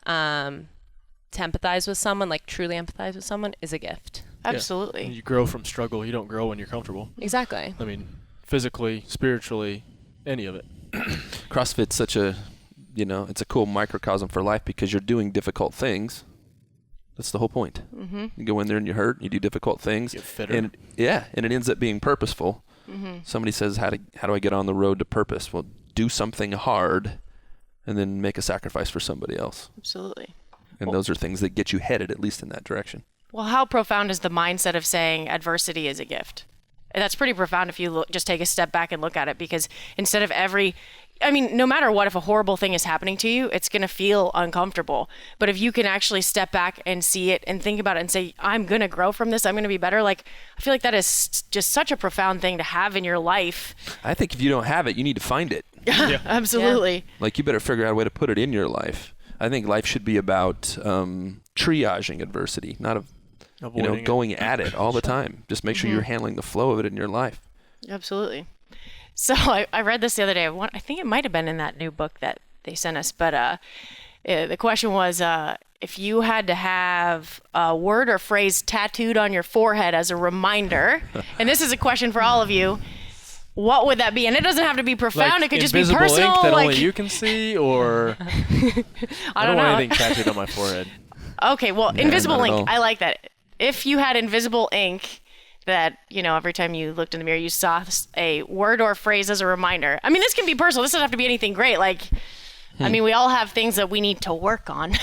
to empathize with someone, like truly empathize with someone, is a gift. Absolutely. You grow from struggle. You don't grow when you're comfortable. Exactly. I mean, physically, spiritually, any of it. CrossFit's such a, it's a cool microcosm for life because you're doing difficult things. That's the whole point. You go in there and you hurt, you do difficult things. Get fitter. And it ends up being purposeful. Somebody says, how do I get on the road to purpose? Well, do something hard and then make a sacrifice for somebody else. Absolutely. And those are things that get you headed at least in that direction. Well, how profound is the mindset of saying adversity is a gift? That's pretty profound if you just take a step back and look at it, because instead of no matter what, if a horrible thing is happening to you, it's going to feel uncomfortable. But if you can actually step back and see it and think about it and say, I'm going to grow from this, I'm going to be better. Like, I feel like that is just such a profound thing to have in your life. I think if you don't have it, you need to find it. Yeah. Absolutely. Yeah. Like, you better figure out a way to put it in your life. I think life should be about triaging adversity, not going at it all the time. Just make sure you're handling the flow of it in your life. Absolutely. So I read this the other day. I think it might have been in that new book that they sent us. But the question was, if you had to have a word or phrase tattooed on your forehead as a reminder, and this is a question for all of you, what would that be? And it doesn't have to be profound. It could just be personal. Invisible ink that only you can see, or I don't want anything tattooed on my forehead. Okay, well, invisible ink. I like that. If you had invisible ink that, every time you looked in the mirror, you saw a word or phrase as a reminder. I mean, this can be personal. This doesn't have to be anything great. Like, we all have things that we need to work on.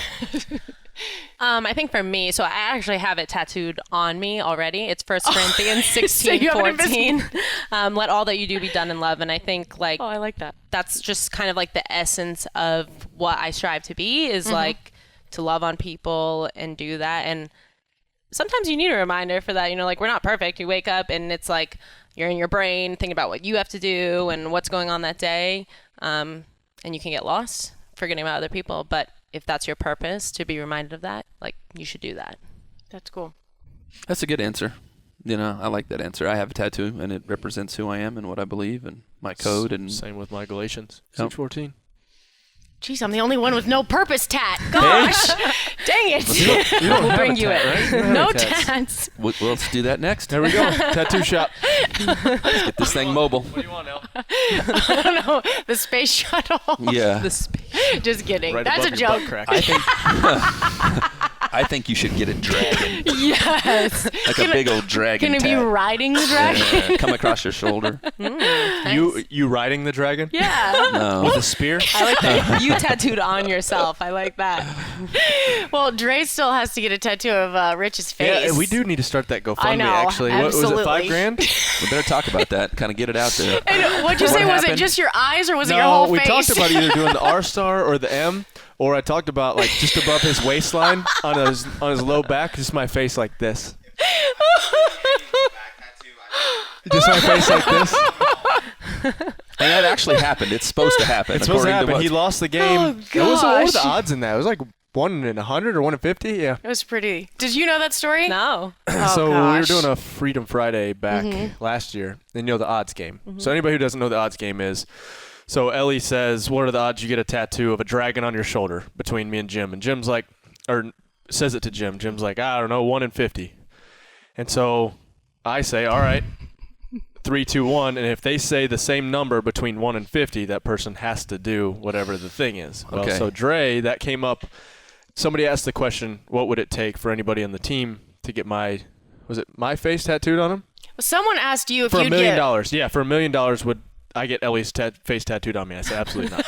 I think for me, so I actually have it tattooed on me already. It's 1 Corinthians 16:14. Let all that you do be done in love. And I think I like that. That's just kind of like the essence of what I strive to be, is like to love on people and do that. And sometimes you need a reminder for that. We're not perfect. You wake up and it's like you're in your brain thinking about what you have to do and what's going on that day. And you can get lost forgetting about other people. But if that's your purpose, to be reminded of that, you should do that. That's cool. That's a good answer. I like that answer. I have a tattoo, and it represents who I am and what I believe and my code. And same with my Galatians 6:14. Jeez, I'm the only one with no purpose tat. Gosh, dang it. We'll bring you it. Right? No tats. Well, let's do that next. There we go. Tattoo shop. Let's get this thing mobile. What do you want, El? I don't know. The space shuttle. Yeah. Just kidding. Right That's a above your butt joke. crack. I think you should get a dragon. Yes. Like a big old dragon. Gonna be riding the dragon? Yeah, come across your shoulder. You riding the dragon? Yeah. No. With a spear? I like that. You tattooed on yourself. I like that. Well, Dre still has to get a tattoo of Rich's face. Yeah, we do need to start that GoFundMe, I know, actually. What was it, absolutely. $5,000? We better talk about that. Kind of get it out there. And what'd you say? Was it just your eyes or was it your whole we face? talked about either doing the R star or the M, or I talked about just above his waistline on his low back, just my face like this. Just my face like this. And that actually happened. It's supposed to happen. It's supposed to happen. He lost the game. Oh, What were gosh. the odds in that? It was like 1 in 100 or 1 in 50. Yeah. It was pretty. Did you know that story? No. Oh, So gosh. we were doing a Freedom Friday back last year. And the odds game. So anybody who doesn't know what the odds game is, so Ellie says, what are the odds you get a tattoo of a dragon on your shoulder between me and Jim? And Jim's like, or says it to Jim. Jim's like, I don't know, 1 in 50. And so I say, all right, 3, 2, 1. And if they say the same number between 1 and 50, that person has to do whatever the thing is. Well, Okay. so Dre, that came up. Somebody asked the question, what would it take for anybody on the team to get my face tattooed on him? Someone asked you if For you'd $1 million. get... Yeah, for $1 million, would I get Ellie's face tattooed on me? I said, absolutely not.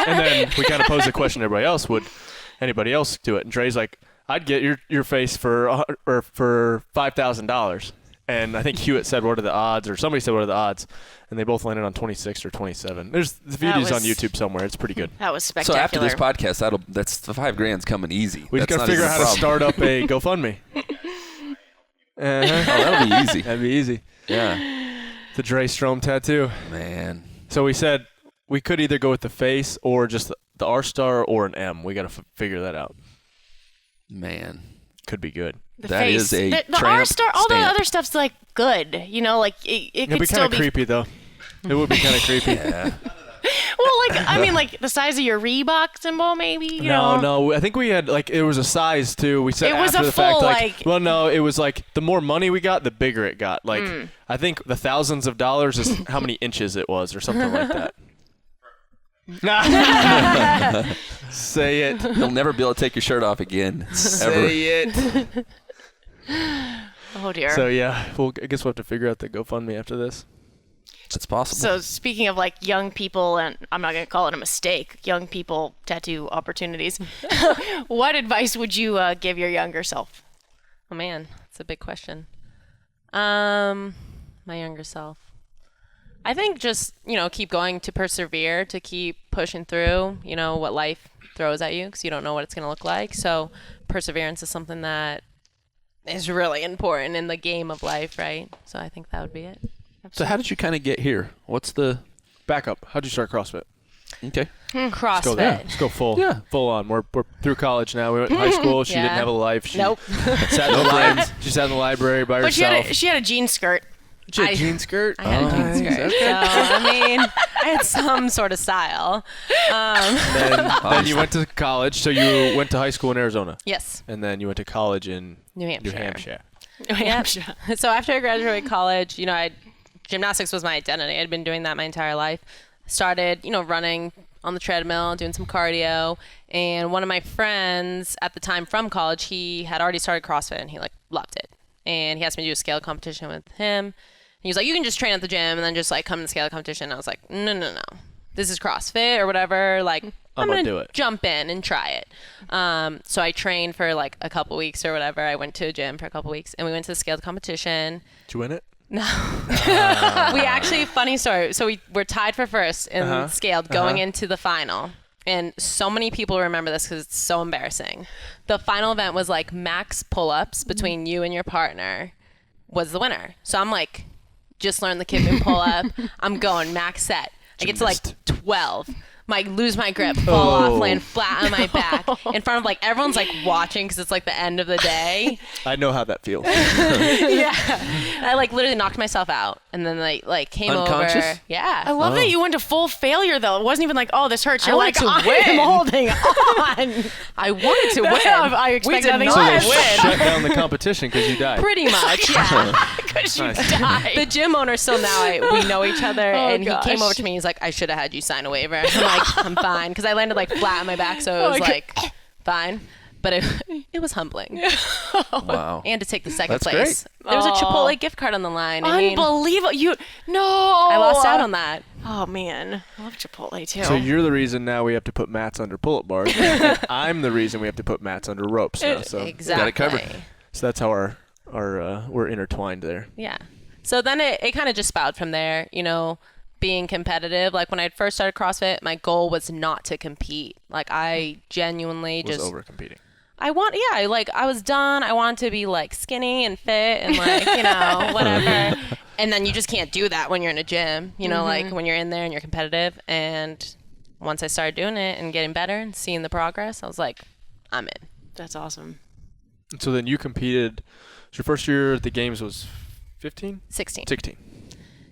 And then we kind of posed the question to everybody else, would anybody else do it? And Dre's like, I'd get your face for $5,000. And I think Hewitt said, what are the odds? Or somebody said, what are the odds? And they both landed on 26 or 27. There's the videos on YouTube somewhere. It's pretty good. That was spectacular. So after this podcast, that's the $5,000's coming easy. We just got to figure out how to start up a GoFundMe. Oh, that'll be easy. That'd be easy. Yeah. The Dre Strom tattoo. Man. So we said we could either go with the face or just the R star or an M. We got to figure that out. Man. Could be good. The That face. is a the tramp R-star, all the stamp. other stuff's like good. You know, like it It'd could be still kind be of creepy, though. It would be kind of creepy. Yeah. Well, like I mean, like the size of your Reebok symbol, maybe. You know? No. I think we had it was a size too. We said It was after a the fact, full, well, no, it was like the more money we got, the bigger it got. Like I think the thousands of dollars is how many inches it was, or something like that. Say it. You'll never be able to take your shirt off again. Ever. Say it. Oh dear. So yeah, I guess we'll have to figure out the GoFundMe after this. It's possible. So speaking of like young people, and I'm not going to call it a mistake, young people tattoo opportunities, what advice would you give your younger self? Oh man, that's a big question. My younger self. I think just, keep going, to persevere, to keep pushing through, what life throws at you, because you don't know what it's going to look like. So perseverance is something that is really important in the game of life, right? So I think that would be it. So how did you kind of get here? What's the Back up. How'd you start CrossFit? okay? CrossFit. Let's go full. Yeah. Full on. We're through college now. We went to high school. She didn't Yeah. have a life. She Nope. sat in the she sat in the library by But herself. she had a jean skirt. She had a jean skirt. I had a jean skirt. So, I had some sort of style. Then you went to college. So you went to high school in Arizona. Yes. And then you went to college in New Hampshire. New Hampshire. Yep. So after I graduated college, gymnastics was my identity. I'd been doing that my entire life. Started, running on the treadmill, doing some cardio. And one of my friends at the time from college, he had already started CrossFit and he loved it. And he asked me to do a scale competition with him. He was like, you can just train at the gym and then just come to the scale competition. I was like, no. This is CrossFit or whatever. I'm going do to it. jump in and try it. So I trained for a couple weeks or whatever. I went to a gym for a couple weeks and we went to the scaled competition. Did you win it? We actually, funny story. So we're tied for first in scaled going into the final. And so many people remember this because it's so embarrassing. The final event was max pull-ups between you and your partner was the winner. So I'm just learned the kick and pull-up. I'm going max set. I get to 12. Lose my grip, fall off, land flat on my back in front of everyone's watching because it's the end of the day. I know how that feels. Yeah. I literally knocked myself out and then came Unconscious? over. Yeah. I love that you went to full failure though. It wasn't even oh, this hurts. You're wanted to I'm win. holding on. I wanted to win. I expect nothing So they less. shut down the competition because you died. Pretty much, yeah. Because you Nice. died. The gym owner still now, we know each other, and gosh. he came over to me. He's like, I should have had you sign a waiver. I'm I'm fine. Because I landed flat on my back, so it was fine. But it was humbling. Wow. And to take the second That's place. great. There was a Chipotle gift card on the line. Unbelievable. I lost out on that. Oh man, I love Chipotle too. So you're the reason now we have to put mats under pull-up bars. And I'm the reason we have to put mats under ropes now. So Exactly. Got it covered. So that's how our we're intertwined there. Yeah. So then it kind of just spouted from there, being competitive. When I first started CrossFit, my goal was not to compete. I genuinely Was just over competing. I was done. I wanted to be skinny and fit and whatever. And then you just can't do that when you're in a gym, when you're in there and you're competitive. And once I started doing it and getting better and seeing the progress, I was like, I'm in. That's awesome. And so then you competed. So your first year at the games was 15? 16. 16.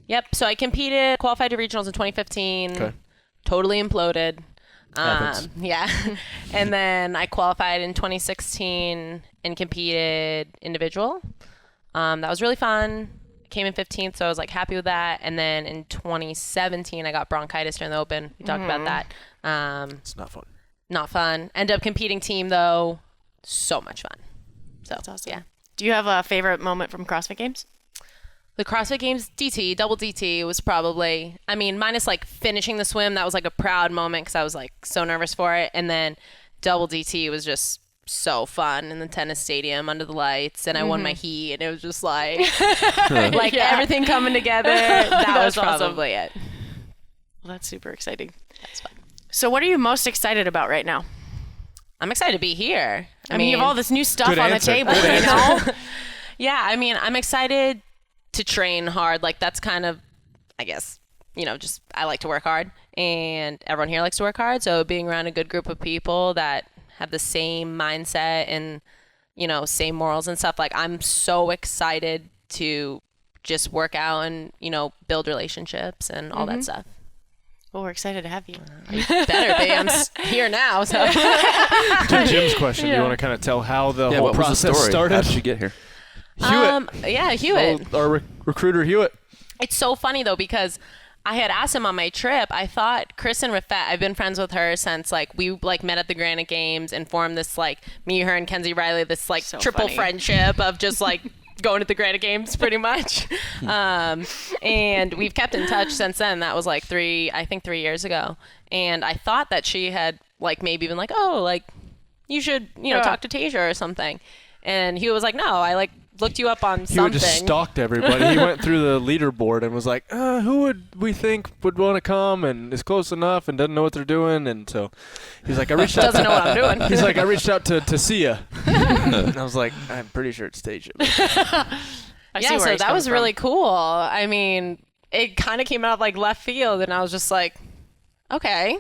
Yep. So I competed, qualified to regionals in 2015. Okay. Totally imploded. Happens. Yeah. And then I qualified in 2016 and competed individual. That was really fun. Came in 15th, so I was happy with that. And then in 2017, I got bronchitis during the Open. We talked about that. It's not fun. Not fun. Ended up competing team though. So much fun. So That's awesome. yeah. Do you have a favorite moment from CrossFit Games? The CrossFit Games DT, double DT was probably, I mean, minus like finishing the swim, that was like a proud moment because I was like so nervous for it. And then double DT was just so fun in the tennis stadium under the lights, and I won my heat, and it was just like, everything coming together. That was probably it. Well, that's super exciting. That's fun. So what are you most excited about right now? I'm excited to be here. I mean, you have all this new stuff Good on answer. the table, Good you know? Yeah, I mean, I'm excited to train hard. Like, that's kind of, I guess, just I like to work hard, and everyone here likes to work hard. So being around a good group of people that have the same mindset and, same morals and stuff, like, I'm so excited to just work out and, build relationships and all that stuff. Well, we're excited to have you. Better be. I'm here now. So To Jim's question, do you want to kind of tell how the whole what was the process story? started? How did you get here? Hewitt. Hewitt. Our recruiter Hewitt. It's so funny though, because I had asked him on my trip. I thought Kristen Raffette, I've been friends with her since we met at the Granite Games and formed this me, her, and Kenzie Riley, this So triple funny. friendship of just going to the Granite Games pretty much. And we've kept in touch since then. That was 3 years ago. And I thought that she had maybe been you should, talk to Tasia or something. And he was like, no, I looked you up on He something. would just stalked everybody. He went through the leaderboard and was like, who would we think would want to come and is close enough and doesn't know what they're doing? And so he's like, I reached out. Doesn't know what I'm doing. He's like, I reached out to Tasia. And I was like, I'm pretty sure it's Tasia. I see Yeah, where so he's that coming was from. really cool. I mean, it kind of came out of left field, and I was just like, okay,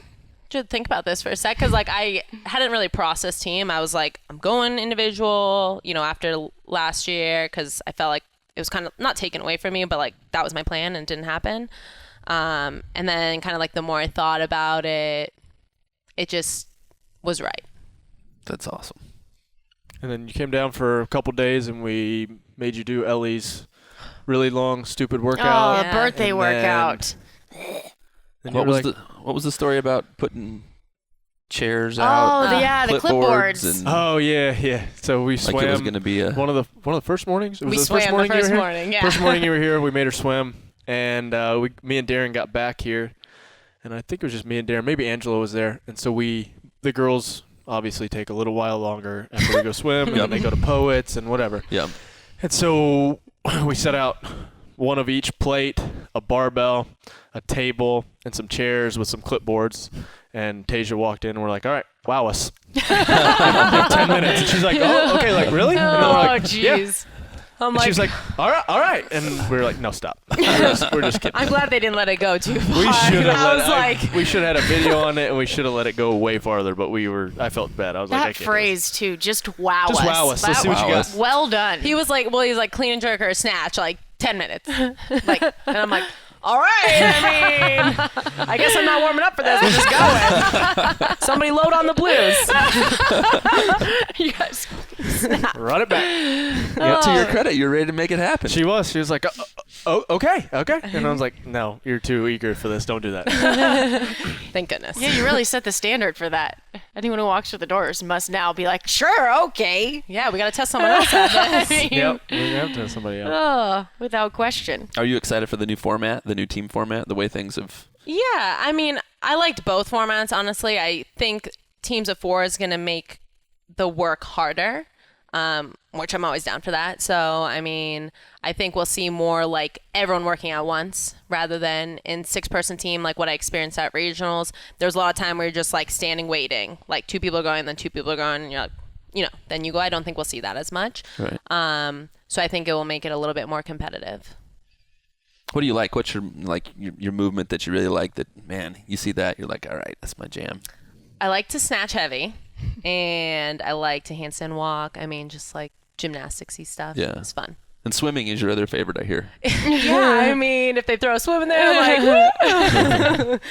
should think about this for a sec, because I hadn't really processed team. I was like, I'm going individual, after last year, because I felt like it was kind of not taken away from me, but that was my plan and it didn't happen. And then kind of the more I thought about it, it just was right. That's awesome. And then you came down for a couple days and we made you do Ellie's really long, stupid workout. Oh, Yeah. a birthday And workout. And What you were was like, what was the story about putting chairs Oh, out? the clipboards. and Oh yeah. So we swam. it was going to be a one of the first mornings. It was We the swam first the morning you first were here? morning, yeah. First morning you were here, we made her swim, and me and Darren got back here, and I think it was just me and Darren. Maybe Angela was there, and so the girls obviously take a little while longer after we go swim, and then they go to Poets and whatever. yeah. And so we set out one of each plate, a barbell, a table, and some chairs with some clipboards. And Tasia walked in, and we're like, all right, wow us. In 10 minutes. And she's like, oh, okay, really? And then we're like, jeez. And she was like, all right. And we were like, no, stop. We're just kidding. I'm glad they didn't let it go too far. We should I was have we should have had a video on it, and we should have let it go way farther. But I felt bad. I was like, I That can't phrase, too, just wow do this. us. Just wow us. Let's see what you Wow got. us. Well done. He was like, clean and jerk or snatch, 10 minutes. And I'm like, all right. I mean, I guess I'm not warming up for this. We're just going. Somebody load on the blues. You guys. Run it back. To your credit, you're ready to make it happen. She was like, oh, okay. And I was like, no, you're too eager for this. Don't do that. Thank goodness. Yeah, you really set the standard for that. Anyone who walks through the doors must now be like, sure, okay. Yeah, we got to test someone else out this. Yep. We have to have somebody else. Oh, without question. Are you excited for the new format, the new team format, the way things have? Yeah, I mean, I liked both formats, honestly. I think teams of 4 is going to make the work harder, which I'm always down for that. So, I mean, I think we'll see more everyone working at once rather than in 6-person team, what I experienced at regionals. There's a lot of time where you're just standing waiting, 2 people are going, then 2 people are going, and you're like, then you go. I don't think we'll see that as much. Right. So I think it will make it a little bit more competitive. What do you like? What's your movement that you really like? That, man, you see that, you're like, all right, that's my jam. I like to snatch heavy, and I like to handstand walk. I mean, just gymnastics-y stuff. Yeah. It's fun. And swimming is your other favorite, I hear. Yeah, I mean, if they throw a swim in there, I'm like,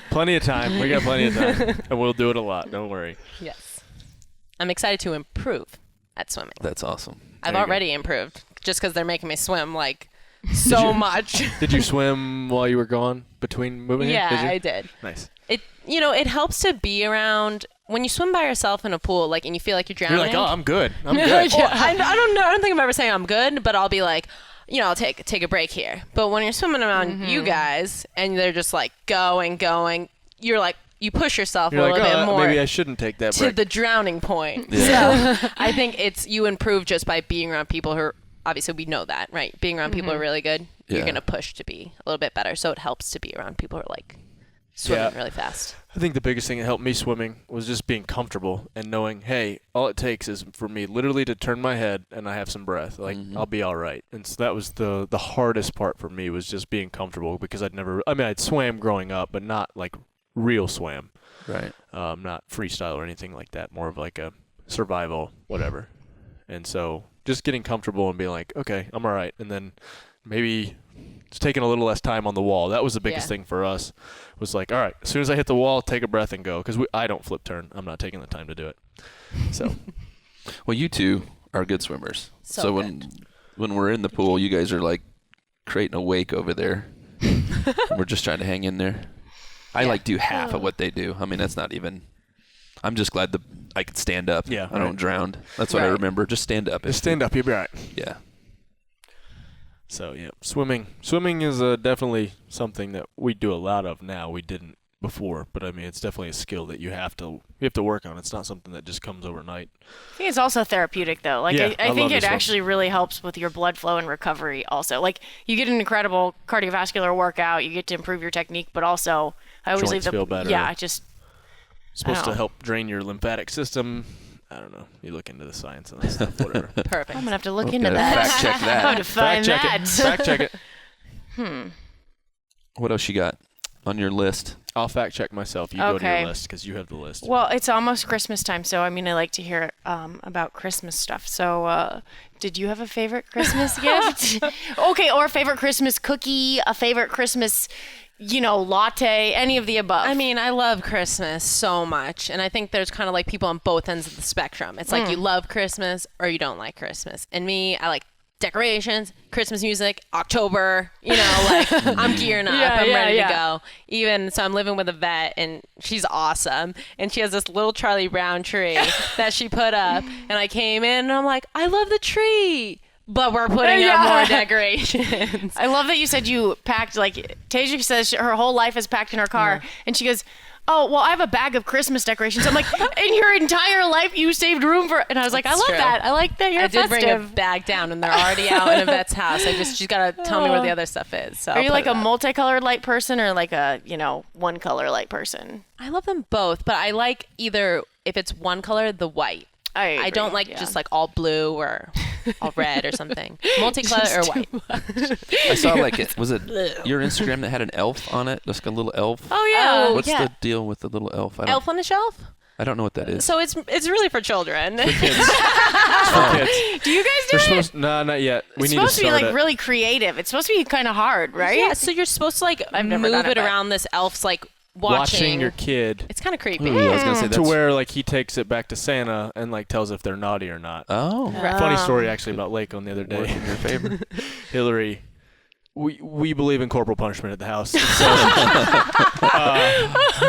Plenty of time. We got plenty of time. And we'll do it a lot. Don't worry. yes. I'm excited to improve at swimming. That's awesome. I've There you go. already improved just because they're making me swim so much. Did you swim while you were gone between moving here? Yeah, Did you? I did. Nice. It helps to be around when you swim by yourself in a pool, and you feel like you're drowning. You're like, oh, I'm good. I'm good. Well, I don't know. I don't think I'm ever saying I'm good, but I'll be like, I'll take a break here. But when you're swimming around you guys and they're just like going, you're like, you push yourself You're a little bit more. Maybe I shouldn't take that to break. the drowning point. Yeah. So I think you improve just by being around people who are, obviously we know that, right? Being around people who are really good, you're going to push to be a little bit better. So it helps to be around people who are like swimming really fast. I think the biggest thing that helped me swimming was just being comfortable and knowing, hey, all it takes is for me literally to turn my head and I have some breath. Like, I'll be all right. And so that was the hardest part for me, was just being comfortable, because I'd swam growing up, but not like real swam. Right. Not freestyle or anything like that, more of like a survival, whatever. And so just getting comfortable and being like, okay, I'm all right. And then maybe just taking a little less time on the wall. That was the biggest thing for us, was like, all right, as soon as I hit the wall, take a breath and go. Because I don't flip turn. I'm not taking the time to do it. So. Well, you two are good swimmers. So good. when we're in the pool, you guys are like creating a wake over there. We're just trying to hang in there. I like do half of what they do. I mean, that's not even. I'm just glad I could stand up. Yeah, I don't drown. That's what I remember. Just stand up. Just stand up. You'll be all right. Yeah. So, yeah, swimming is definitely something that we do a lot of now. We didn't before, but I mean, it's definitely a skill that you have to work on. It's not something that just comes overnight. I think it's also therapeutic, though. Like, Yeah, I I think love it this one. actually really helps with your blood flow and recovery also. Like, you get an incredible cardiovascular workout, you get to improve your technique, but also, I always Joints leave feel better. Yeah, just... It's supposed to know. help drain your lymphatic system. I don't know. You look into the science on that stuff, whatever. Perfect. I'm going to have to look into Gotta that. fact check I'm that. going to find Fact check that. it. Fact check it. What else you got on your list? I'll fact check myself. You go to Okay. your list because you have the list. Well, it's almost Christmas time, so I mean, I like to hear about Christmas stuff. So, did you have a favorite Christmas gift? Okay, or a favorite Christmas cookie, a favorite Christmas, latte, any of the above. I mean, I love Christmas so much. And I think there's kind of like people on both ends of the spectrum. It's like you love Christmas or you don't like Christmas. And me, I like decorations, Christmas music, October, like I'm gearing up. I'm ready to go. Even so, I'm living with a vet and she's awesome. And she has this little Charlie Brown tree that she put up. And I came in and I'm like, I love the tree. But we're putting up more decorations. I love that you said you packed, like, Tasia says her whole life is packed in her car. And she goes, oh, well, I have a bag of Christmas decorations. I'm like, in your entire life, you saved room for, and I was like, I love true. that. I like that you're I did festive. bring a bag down and they're already out in a vet's house. She's got to tell me where the other stuff is. So Are you like a multicolored light person or like a, one color light person? I love them both, but I like either, if it's one color, the white. I don't like just like all blue or all red or something. Multicolor or white. I saw was it your Instagram that had an elf on it? Just a little elf. Oh, yeah. What's the deal with the little elf? Elf on the Shelf? I don't know what that is. So it's really for children. Kids. Do you guys do it? No, not yet. We It's need supposed to be start like it. really creative. It's supposed to be kind of hard, right? Yeah, so you're supposed to like never move done it, it but- around this elf's like watching your kid. It's kind of creepy. Ooh, I was gonna say To that's where like he takes it back to Santa and like tells if they're naughty or not. Oh, Funny story actually about Lakeland the other work day. in your favor. Hillary, we believe in corporal punishment at the house. And so,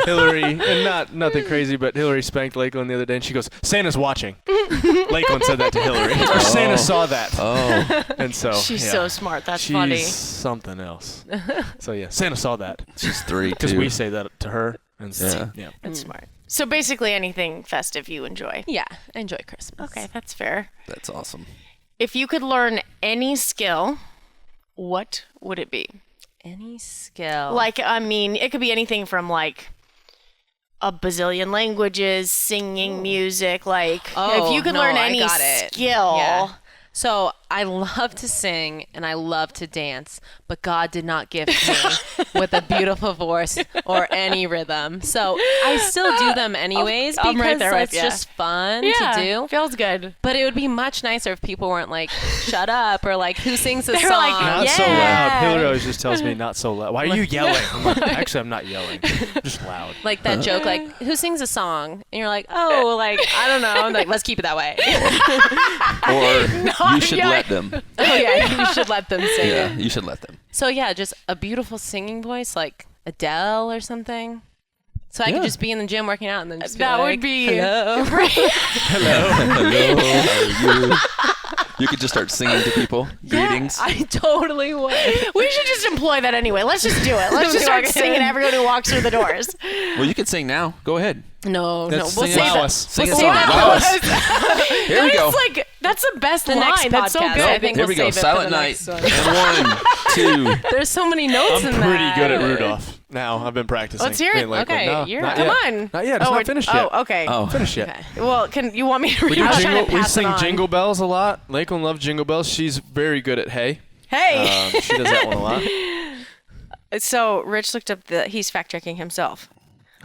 Hillary, and nothing crazy, but Hillary spanked Lakeland the other day, and she goes, "Santa's watching." Lakeland said that to Hillary. Or Santa saw that. Oh, And so She's yeah. so smart. That's She's funny. something else. So yeah, Santa saw that she's 3 because too. we say that to her. And so, Yeah. That's smart. So basically anything festive you enjoy. Yeah, enjoy Christmas. Okay, that's fair. That's awesome. If you could learn any skill, what would it be? Any skill. Like, I mean, it could be anything from like a bazillion languages, singing, music. Like, if you could learn any skill. Yeah. So I love to sing and I love to dance, but God did not gift me with a beautiful voice or any rhythm. So I still do them anyways I'm because right there with it's ya. just fun Yeah, to do. feels good. But it would be much nicer if people weren't like, shut up, or like, who sings this They were song? like, not so Yeah. loud. Hillary always just tells me not so loud. Why are you yelling? I'm like, actually, I'm not yelling. I'm just loud. Like that joke, like, who sings a song? And you're like, oh, like, I don't know. I'm like, let's keep it that way. Or you should let them. Oh, yeah, you should let them sing Yeah, it. you should let them. So, yeah, just a beautiful singing voice, like Adele or something. So I could just be in the gym working out and then just be That like, would be hello. Hello, how are you? You could just start singing to people. Greetings. I totally would. We should just employ that anyway. Let's just do it. Let's just start singing everyone who walks through the doors. Well, you can sing now. Go ahead. No. We'll Sing save wow it. us. Sing We'll a save song. it. Wow us. Here we go. That's that's the best The line. next That's so podcast, good. I think Here we'll we go. save it for Silent the night. next one. And 1, 2. There's so many notes I'm in pretty that. good at Rudolph. Now I've been practicing. Let's hear it. Me and Lakeland. Okay, No, you're not up. yet. Come on. Not yet. It's not finished yet. Oh, okay. Oh. Finished yet. Okay. Well, can you want me to read? We do I was trying to jingle. We pass sing it on. Jingle Bells a lot. Lakeland loves Jingle Bells. She's very good at Hey. Hey. She does that one a lot. So Rich looked up he's fact checking himself.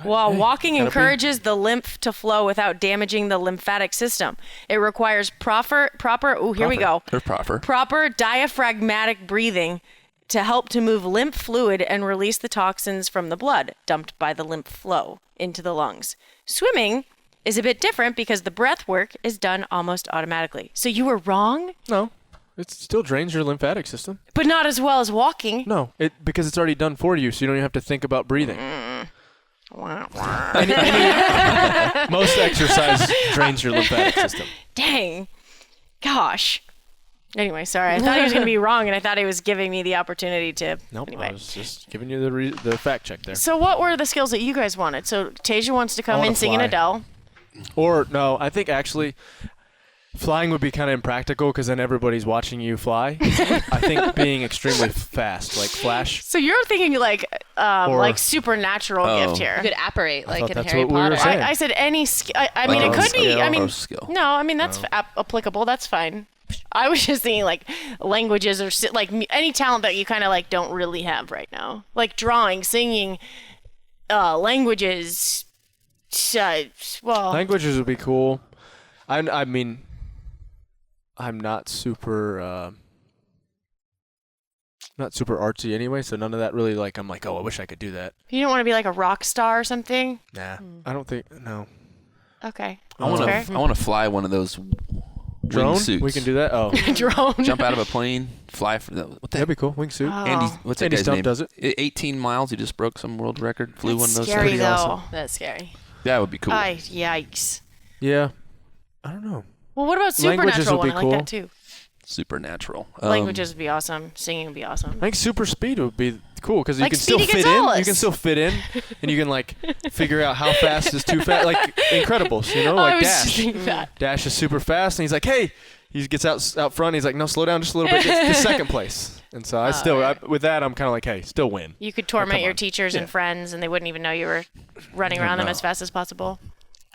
While walking encourages the lymph to flow without damaging the lymphatic system, it requires proper. Oh, here we go. They're proper. Proper diaphragmatic breathing to help to move lymph fluid and release the toxins from the blood dumped by the lymph flow into the lungs. Swimming is a bit different because the breath work is done almost automatically. So you were wrong, No, it still drains your lymphatic system. but not as well as walking. No, because it's already done for you, so you don't even have to think about breathing. Most exercise drains your lymphatic system. Dang. Gosh. Anyway, sorry. I thought he was going to be wrong, and I thought he was giving me the opportunity to. Nope, Anyway. I was just giving you the fact check there. So what were the skills that you guys wanted? So Tasia wants to come wanna in singing fly. Adele. Or no, I think actually flying would be kind of impractical because then everybody's watching you fly. I think being extremely fast, like Flash. So you're thinking like Or- supernatural gift here. You could apparate like thought in that's Harry what we were Potter. saying. I said any skill. I mean, Like it a could be. skill I mean, or skill. no, I mean that's applicable. That's fine. I was just thinking like languages or like any talent that you kind of like don't really have right now, like drawing, singing, languages. Well, Languages would be cool. I mean, I'm not super artsy anyway, so none of that really like. I'm like, oh, I wish I could do that. you don't want to be like a rock star or something. Nah, I don't think. No. Okay, I want That's to. I want to fly one of those Drone? wingsuits. We can do that. Oh, drone. Jump out of a plane, fly for the. What the that'd be cool. Wingsuit. Andy, what's that Andy guy's Stump name? does it. 18 miles. He just broke some world record. Flew one of those. Scary things. though. awesome. That's scary. That would be cool. Yikes. Yeah. I don't know. Well, what about Languages supernatural would one? be I like cool. that too. Supernatural. Languages would be awesome. Singing would be awesome. I think super speed would be cool because you Like can still Speedy fit in. Gonzales. You can still fit in, and you can like figure out how fast is too fast. Like Incredibles, you know, I like was just Dash. thinking that. Dash is super fast, and he's like, hey, he gets out front. He's like, no, slow down just a little bit. Gets to second place, and so with that, I'm kind of like, hey, still win. You could torment your on. teachers Yeah. and friends, and they wouldn't even know you were running around them as fast as possible.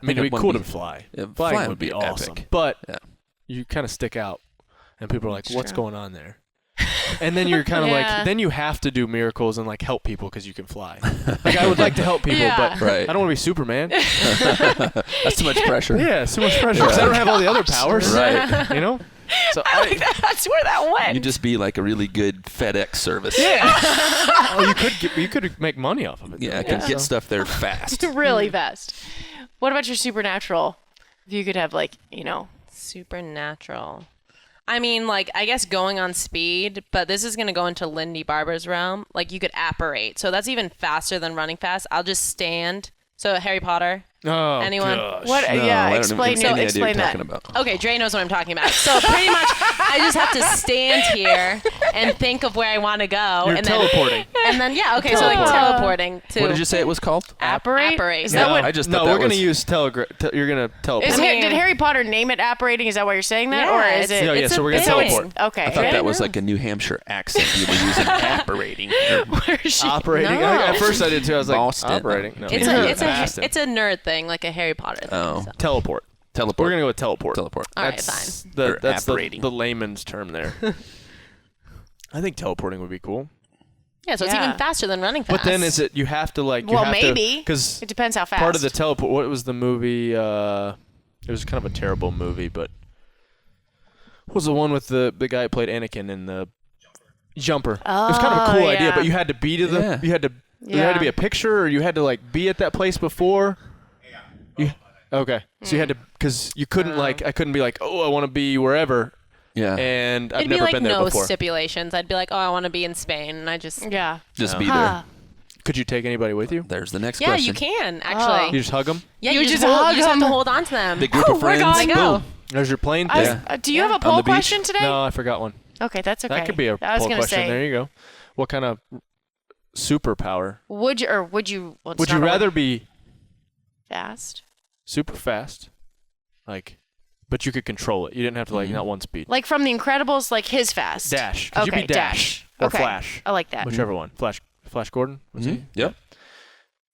I mean, it it'd be wouldn't cool be- to fly. Yeah, Flying flying would would be be awesome, epic. but Yeah. you kind of stick out, and people are like, what's true. going on there? And then you're kind of Yeah. like, then you have to do miracles and like help people because you can fly. Like I would like to help people, Yeah. but Right. I don't want to be Superman. That's too much pressure. Yeah, it's too much pressure. 'Cause I don't have all the other powers. Right. You know? So That's where that went. You just be like a really good FedEx service. oh, you could make money off of it. Yeah, though. I can get stuff there fast. really fast. What about your supernatural? If you could have like, Supernatural. I mean, like, I guess going on speed, but this is going to go into Lindy Barber's realm. Like, you could apparate. So that's even faster than running fast. I'll just stand. So, Harry Potter. Oh, Anyone? gosh. what? No, Yeah, I don't explain. have any idea Explain what you're that. talking about. Okay, Dre knows what I'm talking about. So, pretty much, I just have to stand here and think of where I want to go. You're and teleporting. Yeah, okay, so like teleporting to What did you say it was called? Apparate? Apparate. Is that No, what? I just no, thought that we're gonna was- use you're gonna teleport. Did Harry Potter name it apparating? Is that why you're saying that, Yeah, or is it? No, yeah, it's so a we're gonna thing. teleport. Okay. I thought that was like a New Hampshire accent you were using. Apparating. Operating. No. At first I did too. I was like, Boston. operating. No. It's a nerd thing, like a Harry Potter thing. Oh. so. Teleport. Teleport. We're gonna go with teleport. Teleport. All right, That's fine. Or that's apparating. the layman's term there. I think teleporting would be cool. Yeah, so it's Yeah. even faster than running fast. But then is it you have to like Well, maybe. because It depends how fast. part of the teleport. What was the movie? It was kind of a terrible movie, but what was the one with the guy who played Anakin in the Jumper? It was kind of a cool idea, yeah. but you had to be to the Yeah. you had to there had to be a picture, or you had to like be at that place before. Okay, so you had to because you couldn't like I couldn't be like, oh, I want to be wherever, Yeah. and I've It'd be never like been there no before. stipulations. I'd be like, oh, I want to be in Spain, and I just Yeah. Just be Huh. there. Could you take anybody with you? There's the next yeah, question. you can actually. You just hug them. Yeah, You you just just hug have to them. hold on to them. Big group of we're friends. going. Go. Boom. There's your plane. Do you have a On poll the beach? question today? No, I forgot one. Okay, that's okay. That could be a I was poll gonna question. say, There you go. What kind of superpower would you well, would it's you not a word. rather be? Fast? Super fast, like, but you could control it. You didn't have to not one speed. Like from The Incredibles, like his fast. Dash. Could you Okay, be Dash or Okay. Flash? I like that. Whichever one. Flash Gordon. Was he? Yep.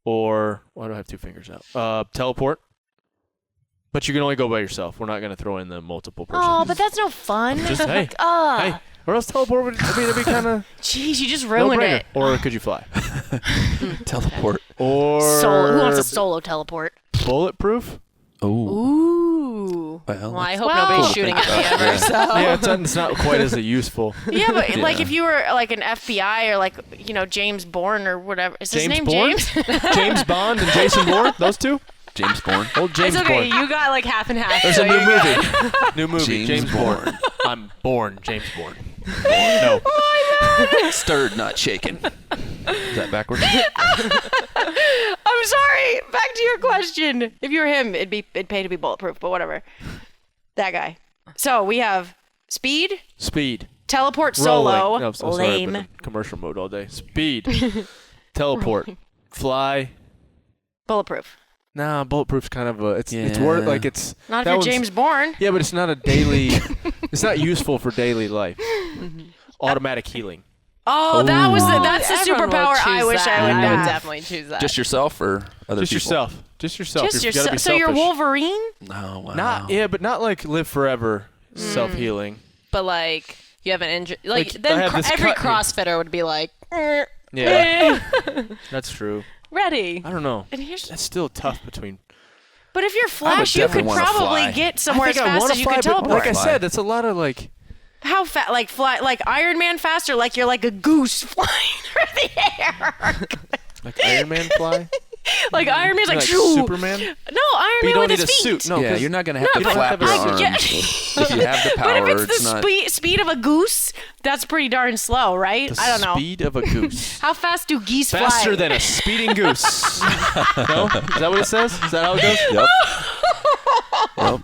Or why do I have two fingers out? Teleport. But you can only go by yourself. We're not going to throw in the multiple person. Oh, but that's no fun. Just hey, Ah, hey. Or else teleport would. I mean, it'd be kind of jeez, you just no ruined brainer. it. Or could you fly? Teleport. Or Who wants a solo teleport? bulletproof? Oh. Ooh. Well, I hope Well- nobody's shooting at me ever. So Yeah, it's not quite as useful. Yeah, but like Yeah. if you were like an FBI or like James Bourne or whatever. Is his James name Bourne? James? James Bond and Jason Bourne, those two? James Bourne. Old James it's okay. Bourne. You got like half and half. There's so a new you're good. movie. New movie. James James Bourne. Bourne. I'm born James Bourne. No. Stirred, not shaken. Is that backwards? I'm sorry. Back to your question. If you were him, it'd pay to be bulletproof, but whatever. That guy. So we have speed, teleport solo, Rolling. No, I'm so sorry, I've been lame. in commercial mode all day. Speed. Teleport. Fly. Bulletproof. Nah, bulletproof's kind of a. It's Yeah. worth like it's. Not if that you're one's- James Bourne. Yeah, but it's not a daily. It's not useful for daily life. Automatic healing. Oh, that's the Everyone will superpower I choose wish that. I would I have. would definitely choose that. Just yourself or other Just people? yourself. Just yourself. Just You gotta be yourself. So you're selfish. Wolverine? Oh, wow. Not like live forever. Self healing. but like you have an injury. Like Like, I then have this every cut here. CrossFitter would be like, Yeah, that's true. ready. I don't know. And here's- That's still tough between. But if you're Flash, you definitely could wanna probably fly. get somewhere as I fast wanna as you fly, can but teleport. like I Fly. said, that's a lot of like. How fast? Like fly? Like Iron Man faster? Like you're like a goose flying through the air? Like Iron Man fly? Like Iron Man's like, Like shoo. Superman? No, Iron But you Man don't with need his a feet. suit. No, Yeah, 'cause you're not going to have you to don't flap have your a arms. suit. If you have the power, But if it's not. the speed of a goose, that's pretty darn slow, right? The I don't know. speed of a goose. How fast do geese fly? Faster than a speeding goose. No? Is that what it says? Is that how it goes? Yep. Yep.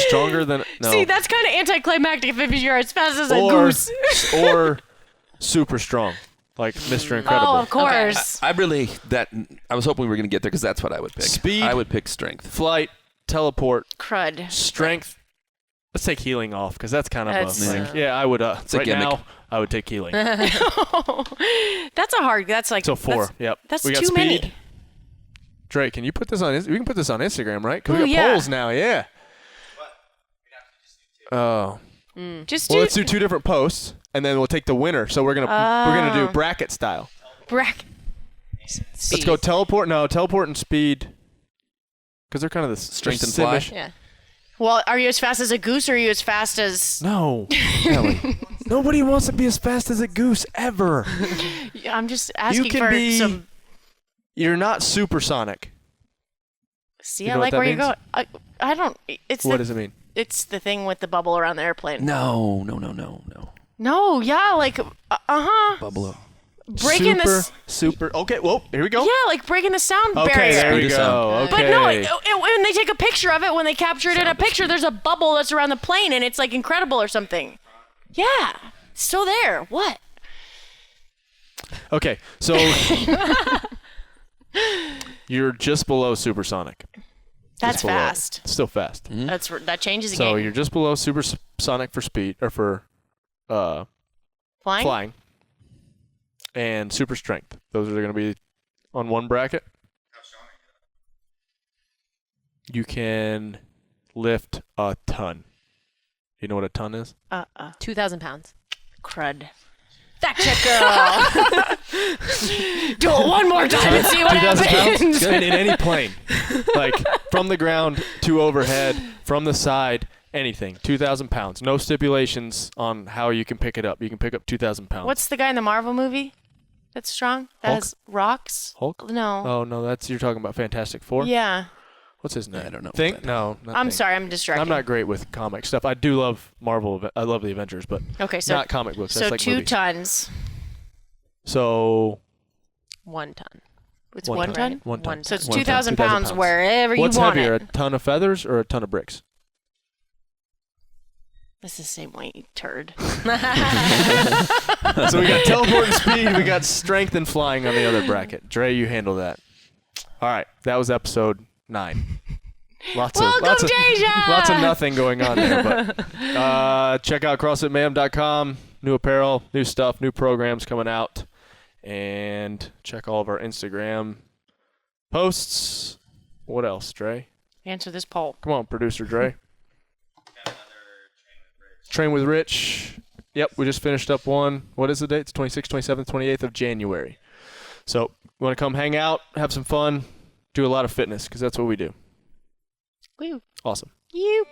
Stronger than. No. See, that's kind of anticlimactic if you're as fast as a or, goose. or super strong. Like Mr. Incredible. Oh, of course. I was hoping we were going to get there because that's what I would pick. Speed. I would pick strength. Flight, teleport, Crud. strength. Let's take healing off because that's kind of That's- I would a right gimmick. now I would take healing. That's a hard. That's like So 4. Yep. That's we got too speed. many. Drake, can you put this on? We can put this on Instagram, right? Because Ooh, we got yeah. polls now. Yeah. Oh. Just Well, do let's do 2 different posts, and then we'll take the winner. So we're gonna do bracket style. Let's go teleport. No, teleport and speed. Because they're kind of the Strength and simish. fly? Yeah. Well, are you as fast as a goose, or are you as fast as? No, Kelly. Nobody wants to be as fast as a goose ever. I'm just asking can for be- some. You're not supersonic. See, You I know what like that where you means? go. I don't. It's What the, does it mean? It's the thing with the bubble around the airplane. No. No, yeah, like Bubble. breaking the. Super. Okay, well, here we go. Yeah, like breaking the sound Okay, barrier. there we Speed of go. sound. Okay. But no, when they take a picture of it, when they capture it in a picture, there's a bubble that's around the plane, and it's like incredible or something. Yeah, it's still there. What? Okay, so you're just below supersonic. That's Just below. fast. It's still fast. That changes the So game. you're just below supersonic for speed or for Flying? flying, and super strength. Those are going to be on one bracket. You can lift a ton. You know what a ton is? 2,000 pounds. Crud. Fact check girl. Do it one more time and see what 2,000 happens. pounds in any plane, like from the ground to overhead, from the side, anything. 2,000 pounds. No stipulations on how you can pick it up. You can pick up 2,000 pounds. What's the guy in the Marvel movie that's strong? That Hulk? has rocks? Hulk? No. Oh no, that's you're talking about Fantastic Four. Yeah. What's his name? I don't know what Think? that is. No. Not I'm Think. sorry, I'm distracted. I'm not great with comic stuff. I do love Marvel. I love the Avengers, but Okay, so not comic books. That's so like 2 movies. tons. So 1 ton. It's One 1 ton. ton? 1 ton. So it's 1 ton, 2,000 2,000 pounds wherever What's you want heavier, it. a ton of feathers or a ton of bricks? That's the same way, you turd. So we got teleport and speed. We got strength and flying on the other bracket. Dre, you handle that. All right. That was episode 9. Welcome, Tasia! Lots of nothing going on there. But check out CrossFitMayhem.com. New apparel, new stuff, new programs coming out. And check all of our Instagram posts. What else, Dre? Answer this poll. Come on, producer Dre. Train with Rich. Yep, we just finished up one. What is the date? It's 26th, 27th, 28th of January. So you want to come hang out, have some fun, do a lot of fitness, because that's what we do. Woo. Awesome. You.